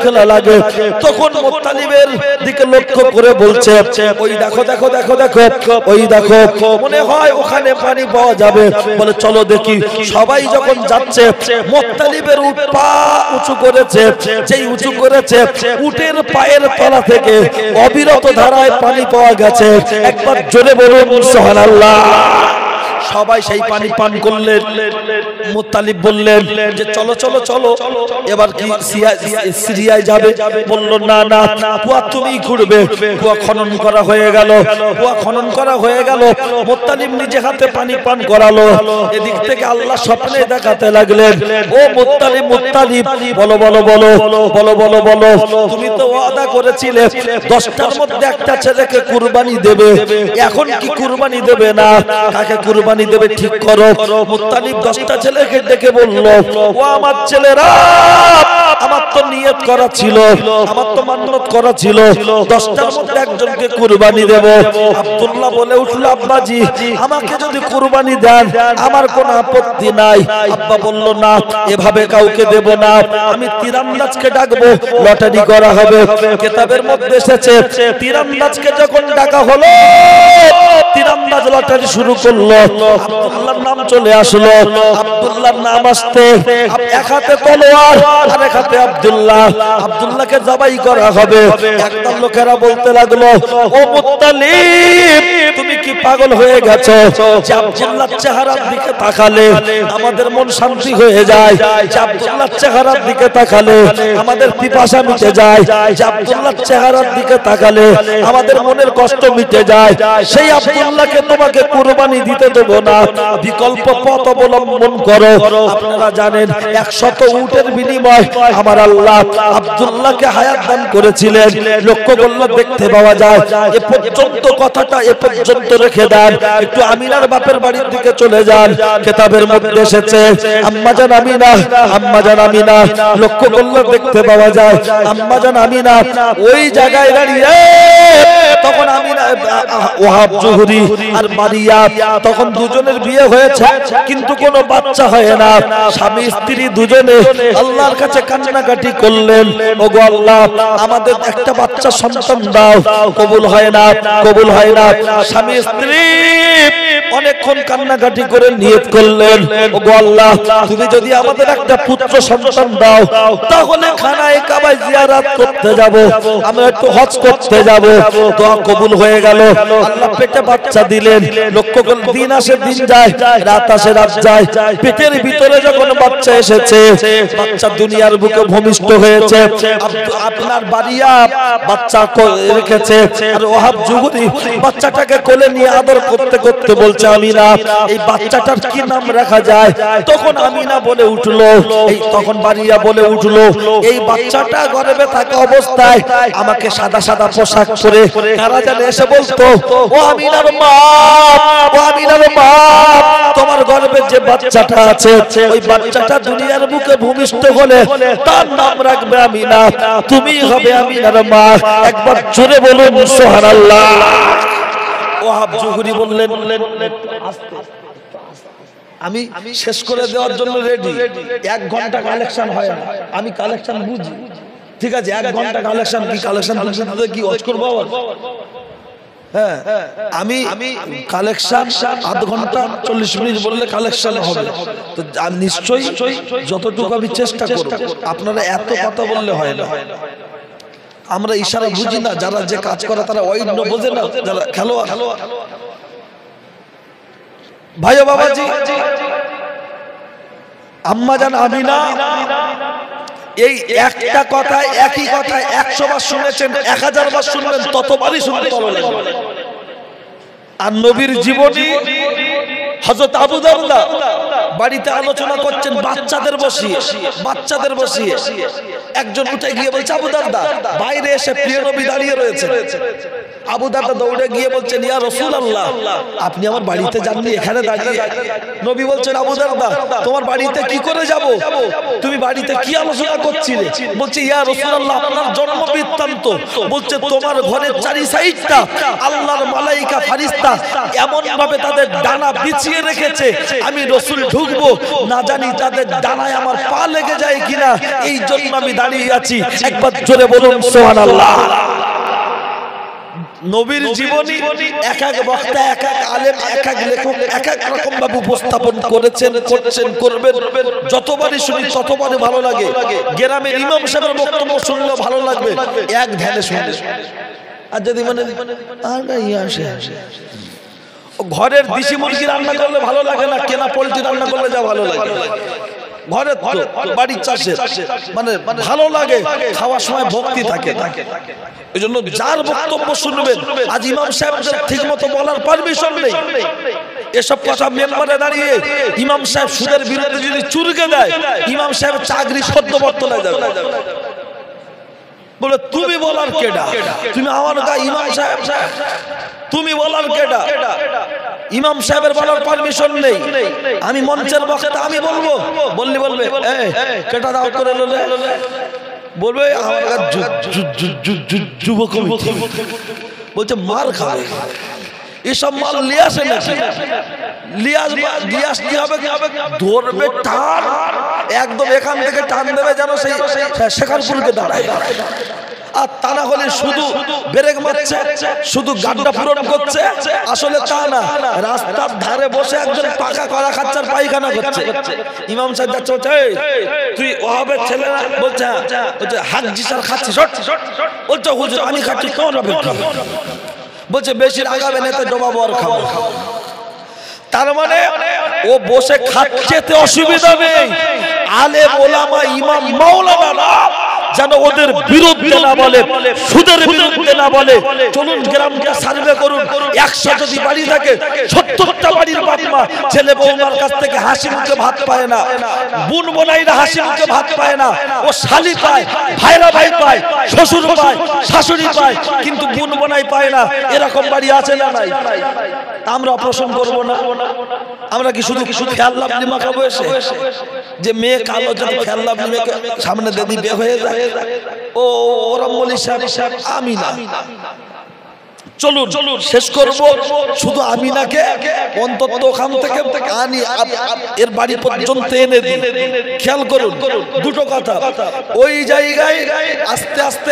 খেলা লাগে। তখন মুত্তালিবের দিকে লক্ষ্য করে বলছে, ওই দেখো দেখো দেখো দেখো, ওই দেখো, মনে হয় ওখানে পানি পাওয়া যাবে। বলে চলো দেখি। সবাই যখন যাচ্ছে, মুত্তালিবের পা উঁচু করেছে, যেই উঁচু করেছে উটের পায়ের তলা থেকে অবিরত ধারায় পানি পাওয়া গেছে। একবার জোরে বলুন সুবহানাল্লাহ। সবাই সেই পানি পান করলেন। মুত্তালিব বললেন যে চলো চলো চলো, এবার কি সিরিয়ায় যাবে? বলল না না, কুয়া তুমি খুঁড়বে। কুয়া খনন করা হয়ে গেল, কুয়া খনন করা হয়ে গেল। মুত্তালিব নিজে হাতে পানি পান করালো। এদিক থেকে আল্লাহ স্বপ্নে দেখাতে লাগলেন, ও মুত্তালিব মুত্তালিব, বলো বলো বলো বলো বলো বলো, তুমি তো ওয়াদা করেছিলে 10টার মধ্যে একটা ছেলেকে কুরবানি দেবে, এখন কি কুরবানি দেবে না? কাকে কুরবানি দেবে ঠিক করো। মুত্তালিব 10টা ছেলেকে ডেকে বলল, ও আমার ছেলেরা, আমার তো নিয়ত করা ছিল, আমার তো মান্নত করা ছিল 10টার মধ্যে একজনকে কুরবানি দেব। আব্দুল্লাহ বলে উঠল, আব্বাজি আমাকে যদি কুরবানি দেন আমার কোনো আপত্তি নাই। আব্বা বলল, না, এভাবে কাউকে দেব না, আমি তীরন্দাজকে ডাকবো, লটারি করা হবে। কিতাবের মধ্যে এসেছে তীরন্দাজকে যখন ডাকা হলো, তীরন্দাজ লটারি শুরু করলো। আব্দুল্লাহর নাম চলে আসলো। আব্দুল্লাহর নাম আসতে এক হাতে তলোয়ার আর এক হাতে আব্দুল্লাহ, আব্দুল্লাহকে জবাই করা হবে। একদল লোকেরা বলতে লাগলো, ও মুত্তালিব তুমি কি পাগল হয়ে গেছো? যে আব্দুল্লাহর চেহারার দিকে তাকালে আমাদের মন শান্তি হয়ে যায়, যে আব্দুল্লাহর চেহারার দিকে তাকালে আমাদের পিপাসা মিটে যায়, যে আব্দুল্লাহর চেহারার দিকে তাকালে আমাদের মনের কষ্ট মিটে যায়, সেই আব্দুল্লাহকে তোমাকে কুরবানি দিতে দেব না, বিকল্প পথ অবলম্বন করো। আপনারা জানেন 100 উটের বিনিময় আমার আল্লাহ আব্দুল্লাহকে হায়াত দান করেছিলেন। লক্ষ্য করলে দেখতে পাওয়া যায়। এ পর্যন্ত কথাটা এ পর্যন্ত রেখে দেন, একটু আমিনার বাপের বাড়ির দিকে চলে যান। কিতাবের মধ্যে এসেছে আম্মাজান আমিনা, আম্মাজান আমিনা, লক্ষ্য করলে দেখতে পাওয়া যায় আম্মাজান আমিনা ওই জায়গায় দাঁড়িয়ে, তখন আমিনা ওয়াহাব জুহরি আর মারিয়া, তখন দুজনের বিয়ে হয়েছে কিন্তু কোনো বাচ্চা হয় না। স্বামী স্ত্রী দুজনে আল্লাহর কাছে কান্নাকাটি করলেন, ওগো আল্লাহ আমাদের একটা বাচ্চা সন্তান দাও। কবুল হয় না, কবুল হয় না। স্বামী স্ত্রী অনেকক্ষণ কান্নাকাটি করে নিয়ত করলেন, ওগো আল্লাহ তুমি যদি আমাদের একটা পুত্র সন্তান দাও তাহলে খানায়ে কাবায় জিয়ারত করতে যাব, আমরা একটু হজ করতে যাব। দোয়া কবুল হয়ে গেল, আল্লাহ পেটে বাচ্চা দিলেন। লক্ষ্য করলেন দিন আসে দিন যায়, রাত আসে রাত যায়। পেটের ভিতরে যখন বাচ্চা এসেছে, বাচ্চা দুনিয়ার বুকে ভূমিষ্ঠ হয়েছে। আপনার বাড়িয়া বাচ্চা রেখেছে, আর ওয়াহাব জুহরি বাচ্চাটাকে কোলে নিয়ে আদর করতে করতে বলছে, আমিনা এই বাচ্চাটার কি নাম রাখা যায়? তখন আমিনা বলে উঠলো, তখন বাড়িয়া বলে উঠলো, এই বাচ্চাটা গর্ভে থাকা অবস্থায় আমাকে সাদা সাদা পোশাক পরে কারা জানে এসে বলতো, ও আমিনার মা, ও আমিনার মা, তোমার গর্ভে যে বাচ্চাটা আছে ওই বাচ্চাটা দুনিয়ার বুকে ভূমিষ্ঠ হলে তার নাম রাখবে আমিনা, তুমি হবে আমিনার মা। একবার জোরে বলুন সুবহানাল্লাহ। ওয়াহাব জুহরি বললেন, আমি শেষ করে দেওয়ার জন্য রেডি, 1 ঘন্টা কালেকশন হয় না, আমি কালেকশন বুঝি, ঠিক আছে 1 ঘন্টা কালেকশন, কি কালেকশন কি ওয়াজ করবো আবার? হ্যাঁ, আমি কালেকশন আধ ঘন্টা 40 মিনিট বললে কালেকশন হবে, তো নিশ্চয়ই যতটুকু আমি চেষ্টা করব। আপনারা এত কথা বললে হয় না। আমরা ইশারা বুঝি না, যারা যে কাজ করে তারা ওয়াইন্য বোঝে না, যারা খেলোয়াড়। ভাই ও বাবাজি, আম্মা জান আমিনা এই একটা কথা, একই কথা 100 বার শুনেছেন, 1000 বার শুনবেন, ততবারই শুনতে ভালো লাগবে। আর নবীর জীবনী হযরত আবু দারদা বাড়িতে আলোচনা করছেন বাচ্চাদের বসিয়ে, একজন উঠে গিয়ে বলছে আবু দারদা, বাইরে এসে প্রিয় নবী দাঁড়িয়ে রয়েছে। আবু দারদা দৌড়ে গিয়ে বলছেন ইয়া রাসূলুল্লাহ, আপনি আমার বাড়িতে যাননি, এখানে দাঁড়িয়ে। নবী বলছেন আবু দারদা, তোমার বাড়িতে কি করে যাব? তুমি বাড়িতে কি আলোচনা করছিলে? বলছে ইয়া রাসূলুল্লাহ, আপনার জন্ম বৃত্তান্ত। বলছে তোমার ঘরের চারি সাইডটা আল্লাহর মালাইকা ফেরেশতা এমন ভাবে তাদের ডানা বিছিয়ে রেখেছে, আমি রাসূল ঢুকবো না জানি তাদের ডানায় আমার পা লেগে যায় কিনা, এই জন্য আমি দাঁড়িয়ে আছি। একবার জোরে বলুন সুবহানাল্লাহ। নবীর জীবনী এক এক বক্তা, এক এক আলেম, এক এক লেখক এক এক রকম ভাবে উপস্থাপন করেছেন, করছেন, করবেন। যতবারই শুনি ততবারই ভালো লাগে। গ্রামের ইমাম সাহেবের বক্তব্য শুনলেও ভালো লাগবে, এক ধ্যানে শুনলে। আর যদি মানে ঘরের দেশি মুরগি রান্না করলে ভালো লাগে না, কেনা পোল্ট্রি রান্না করলে যা ভালো লাগে। ঘরে বাড়ির চাষে মানে ভালো লাগে, খাওয়ার সময় ভক্তি থাকে। এই জন্য যার বক্তব্য শুনবেন, আজ ইমাম সাহেবদের ঠিক মতো বলার পারমিশন নেই। এসব কথা মেম্বারে দাঁড়িয়ে ইমাম সাহেব সুদের বিরুদ্ধে যদি চুরকে দেয়, ইমাম সাহেব চাকরি সদ্য বর্তমানে যাবে। বলে তুমি বলার কেডা? তুমি আমার গায়ে ইমাম সাহেব, তুমি বলার কেডা? ইমাম সাহেবের বলার পারমিশন নেই। আমি মঞ্চের বক্তা, আমি বলবো। বলবে কেটা দাও করে বলবে আমার যুব কমিটি বলছে মার খাবে। এসব মাল লিয়ে আসে নাকি? লিয়াস কি হবে? ধরবে টান, একদম এখান থেকে টান দেবে যেন সেই শেখারপুরকে দাঁড়ায়। আর তা না হলে শুধু ব্রেক মারছে, শুধু গাড্ডা পূরণ করছে, আসলে তা না। রাস্তার ধারে বসে একজন পাকা করা খাচ্ছে আর পায়খানা করছে। ইমাম সাহেব যাচ্ছে, তুই ওহাবের ছেলে না? বলছে হাক জিসার খাচ্ছিস? বলছে হুজুর আমি খাচ্ছি, কেমন হবে? বলছে বেশি লাগাবে না তো জবাব আর খাবো। তার মানে ও বসে খাচ্ছে, অসুবিধা নেই। আলেম ওলামা ইমাম মাওলানা যেন ওদের বিরুদ্ধে না বলে, সুদের বিরুদ্ধে না বলে। চলুন গ্রামটা সার্ভে করুন, 100 যদি বাড়ি থাকে 70টা বাড়ির বাপ মা ছেলে বৌমার কাছ থেকে হাসি মুখে ভাত পায় না, বোন বোনাইরা হাসি মুখে ভাত পায় না। ও শালি পায়, ভাইরা ভাই পায়, শ্বশুর পায়, শাশুড়ি পায়, কিন্তু বোন বোনাই পায় না। এরকম বাড়ি আছে না নাই? আমরা অপারেশন করব না? আমরা কি শুধু খেয়াল লাভ নিমা খাবো এসে? যে মেয়ে কালো যদি খেয়াল লাভ নিমে সামনে দিদি বিয়ে হয়ে যায়, ও ওরম বলি সাহেব আমি না। চলুন শেষ করব। শুধু আমিনাকে অন্তত ওখান থেকে আনি এর বাড়ি পর্যন্ত এনে দিই। খেয়াল করুন দুটো কথা। ওই জায়গায় আস্তে আস্তে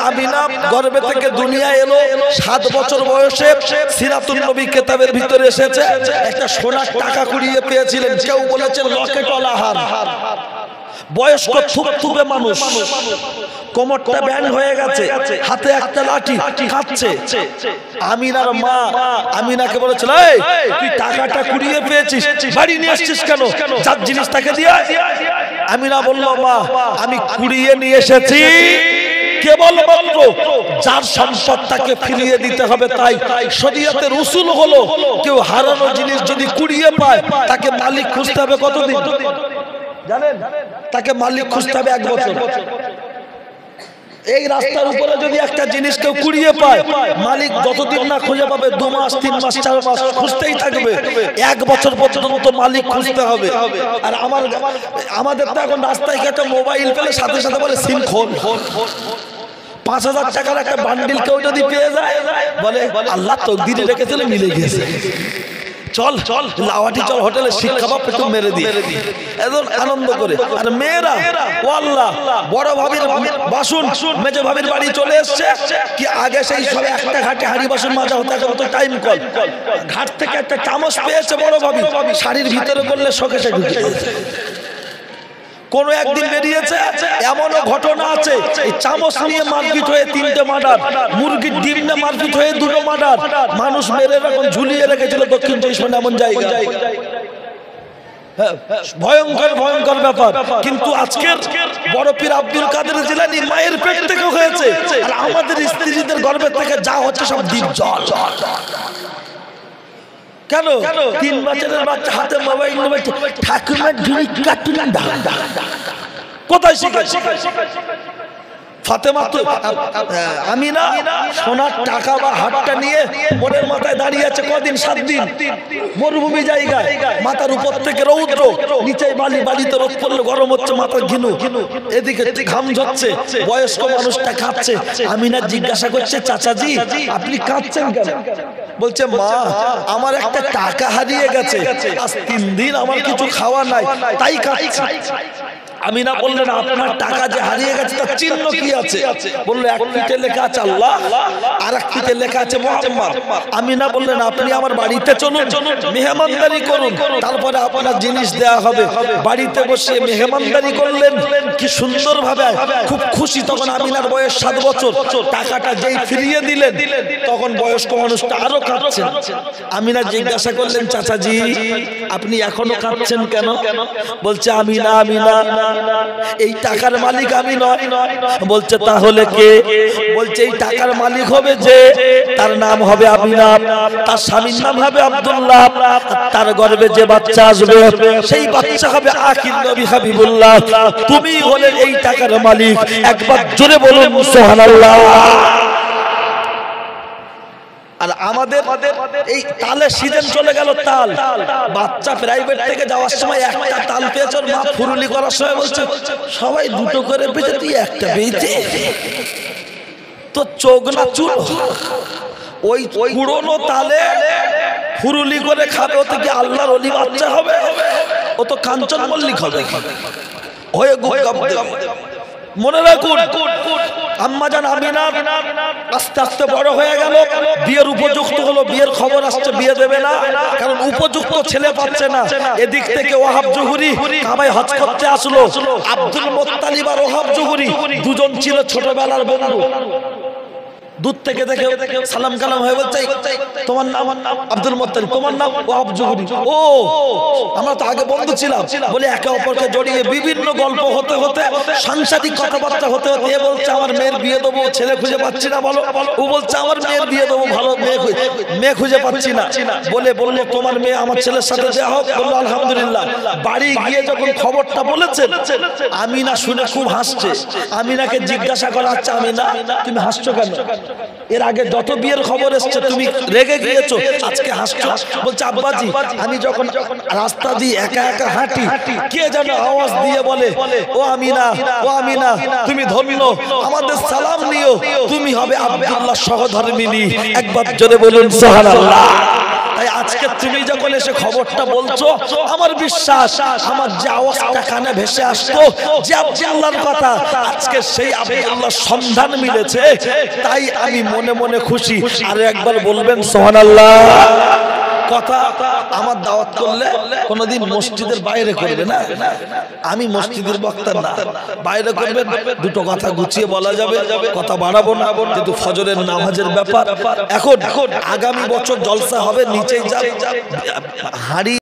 আমিনা গর্ভে থেকে দুনিয়া এলো। 7 বছর বয়সে সিরাতুন নবী কিতাবের ভিতরে এসেছে একটা সোনার টাকা কুড়িয়ে পেয়েছিলেন। কেউ বলেছেন লকেটওয়ালা হার। বয়স্ক থুপথুপে মানুষ, কোমরটা ব্যান্ড হয়ে গেছে, হাতে একটা লাঠি, কাঁদছে। আমিনার মা আমিনাকে বলেছিল, এই তুই টাকাটা কুড়িয়ে পেয়েছিস, বাড়ি নিয়ে আসছিস কেন? যার জিনিস তাকে দিয়ে। আমিনা বলল, মা আমি কুড়িয়ে নিয়ে এসেছি কেবলমাত্র যার সম্পদ তাকে ফিরিয়ে দিতে হবে। তাই শরীয়তের উসুল হলো কেউ হারানো জিনিস যদি কুড়িয়ে পায় তাকে মালিক খুঁজতে হবে কতদিন জানেন? তাকে মালিক খুঁজতে হবে 1 বছর। এই রাস্তার উপরে যদি একটা জিনিস কেউ কুড়িয়ে পায়, মালিক যতদিন না খুঁজে পাবে 2 মাস 3 মাস 4 মাস খুঁজতেই থাকবে। 1 বছর পর্যন্ত মালিক খুঁজতে হবে। আর আমাদের তো এখন রাস্তায় একটা মোবাইল পেলে সাথে সাথে বলে সিম খোল। 5000 টাকার একটা বান্ডিল কেউ যদি পেয়ে যায় বলে আল্লাহ তকদিরে রেখেছিল, মিলে গেছে, চল লাওয়াটি চল হোটেলে শিক্ষা বাপ একটু মেরে দিয়ে একদম আনন্দ করে। আর মেয়েরা ও আল্লাহ, বড় ভাবির বাসন মেজো ভাবির বাড়ি চলে এসছে কি আগে সেই সব একটা ঘাটে হাড়ি বাসন মাজা হতো, এখন তো টাইম কল। ঘাট থেকে একটা চামচ পেয়েছে বড় ভাবি, শাড়ির ভিতরে করলে শোকেশে ঢুকে কোন একদিন বেরিয়েছে এমনও ঘটনা আছে এই চামচ নিয়ে মারপিট হয়ে 3টে মার্ডার, মুরগির ডিম নিয়ে মারপিট হয়ে 2টো মার্ডার, মানুষ মেরে এখন ঝুলিয়ে রেখেছিল দক্ষিণ চব্বিশ পরগনা এমন জায়গায়। ভয়ঙ্কর ভয়ঙ্কর ব্যাপার। কিন্তু আজকের বড় পীর আব্দুল কাদের জিলানী মায়ের পেট থেকে হয়েছে, আর আমাদের স্ত্রীদের গর্ভের থেকে যা হচ্ছে সব দ্বীপ জল। কেন 3 বছরের বাচ্চা হাতে মোবাইল নিয়ে ঠাকুমার ঝুড়ি কাটুন কোথায় শিখেছে? ফাতেমা তো আমিনা সোনার টাকা বা হাতটা নিয়ে মনের মাথায় দাঁড়িয়ে আছে কদিন, 7 দিন মরুভূমি জায়গায়, মাথার উপর থেকে রৌদ্র, নিচে বালি, বালিতে রোদ পড়লে গরম হচ্ছে, মাথার ঘিনু, এদিকে ঘাম ঝরছে, বয়স্ক মানুষটা কাঁদছে। আমিনা জিজ্ঞাসা করছে, চাচাজি আপনি কাঁদছেন কেন? বলছে, মা আমার একটা টাকা হারিয়ে গেছে, আজ 3 দিন আমার কিছু খাওয়া নাই, তাই কাঁদছি। আমিনা বললেন, আপনার টাকা যে হারিয়ে গেছে তার চিহ্ন কি আছে? বললো, এক পিঠে লেখা আছে আল্লাহ, আর এক পিঠে লেখা আছে মুহাম্মদ। আমিনা বললেন, আপনি আমার বাড়িতে চলুন, মেহমানদারি করুন, তারপরে আপনার জিনিস দেয়া হবে। বাড়িতে বসে মেহমানদারি করলেন, কি সুন্দর ভাবে, খুব খুশি। তখন আমিনার বয়স 7 বছর। টাকাটা যেই ফিরিয়ে দিলেন তখন বয়স্ক মানুষটা আরো কাঁদছেন। আমিনা জিজ্ঞাসা করলেন, চাচাজি আপনি এখনো কাঁদছেন কেন? বলছে, আমিনা এই টাকার মালিক আমি নয়। বলছে, তাহলে কে? বলছে, এই টাকার মালিক হবে যে, তার নাম হবে আমিনা, তার স্বামীর নাম হবে আব্দুল্লাহ, তার গর্ভে যে বাচ্চা আসবে সেই বাচ্চা হবে আখির নবী হাবিবুল্লাহ। তুমি হলে এই টাকার মালিক। একবার জোরে বলুন সুবহানাল্লাহ। আর আমাদের এই তালের সিজন চলে গেল। তাল বাচ্চা প্রাইভেট থেকে যাওয়ার সময় একটা তাল পেয়েছে, ওর মা ফুরুলি করার সময় বলছে, সবাই 2টো করে পেয়েছে, তুই একটা পেয়েছে, তো চোখ না চুল। ওই পুরনো তালে ফুরুলি করে খাবে, ও থেকে আল্লাহর ওলি বাচ্চা হবে, ও তো কাঞ্চন মল্লিক হবে হয়ে মনে রাখুন। আম্মাজান আমিনা আস্তে আস্তে বড় হয়ে গেল, বিয়ের উপযুক্ত হলো, বিয়ের খবর আসছে, বিয়ে দেবে না, কারণ উপযুক্ত ছেলে পাচ্ছে না। এদিক থেকে ওয়াহাব জুহুরি কাবায় হজ করতে আসলো। আব্দুল মুত্তালিব আর ওয়াহাব জুহুরি দুজন ছিল ছোটবেলার বন্ধু। দূর থেকে দেখে সালাম কালাম হয়ে বলছে, তোমার নাম আব্দুল মুত্তালিব, তোমার নাম ওয়াহাব জুহুরি। ও আমরা তো আগে বন্ধু ছিলাম বলে একে অপরকে জড়িয়ে বিভিন্ন গল্প হতে হতে, সাংসারিক কথাবার্তা হতে হতে, এ বলছে আমার মেয়ের বিয়ে দেবো, ছেলে খুঁজে পাচ্ছি না বলো। ও বলছে আমার মেয়ের বিয়ে দেবো, ভালো মেয়ে খুঁজে পাচ্ছি না। বললো তোমার মেয়ে আমার ছেলের সাথে দেওয়া হোক। বললো আলহামদুলিল্লাহ। বাড়ি গিয়ে যখন খবরটা বলেছেন, আমিনা শুনে খুব হাসছে। আমিনাকে জিজ্ঞাসা করা হচ্ছে, আমিনা তুমি হাসছো কেন? এর আগে যত বিয়ের খবর এসছে তুমি রেগে গিয়েছো, আজকে হাসছো। বলছে, আব্বাজি আমি যখন রাস্তা দিয়ে একা একা হাঁটি, কে যেন আওয়াজ দিয়ে বলে, ও আমিনা, ও আমিনা তুমি ধন্য, আমাদের সালাম নিও, তুমি হবে আব্দুল্লাহ সহধর্মিনী। একবার জোরে বলুন সুবহানাল্লাহ। তাই আজকে তুমি যখন এসে খবরটা বলছো, আমার বিশ্বাস, আমার যে আওয়াজটা কানে ভেসে আসতো যে আব্দুল্লাহর কথা, আজকে সেই আব্দুল্লাহর সন্ধান মিলেছে, তাই আমি মনে মনে খুশি। আর একবার বলবেন সুবহানাল্লাহ। কথা আমার দাওয়াত করলে কোনোদিন মসজিদের বাইরে করবে না, আমি মসজিদের বক্তা না, বাইরে করবেন, 2টো কথা গুছিয়ে বলা যাবে, কথা বাড়াবো না, যেহেতু ফজরের নামাজের ব্যাপার। এখন আগামী বছর জলসা হবে, নিচেই যা হাড়ি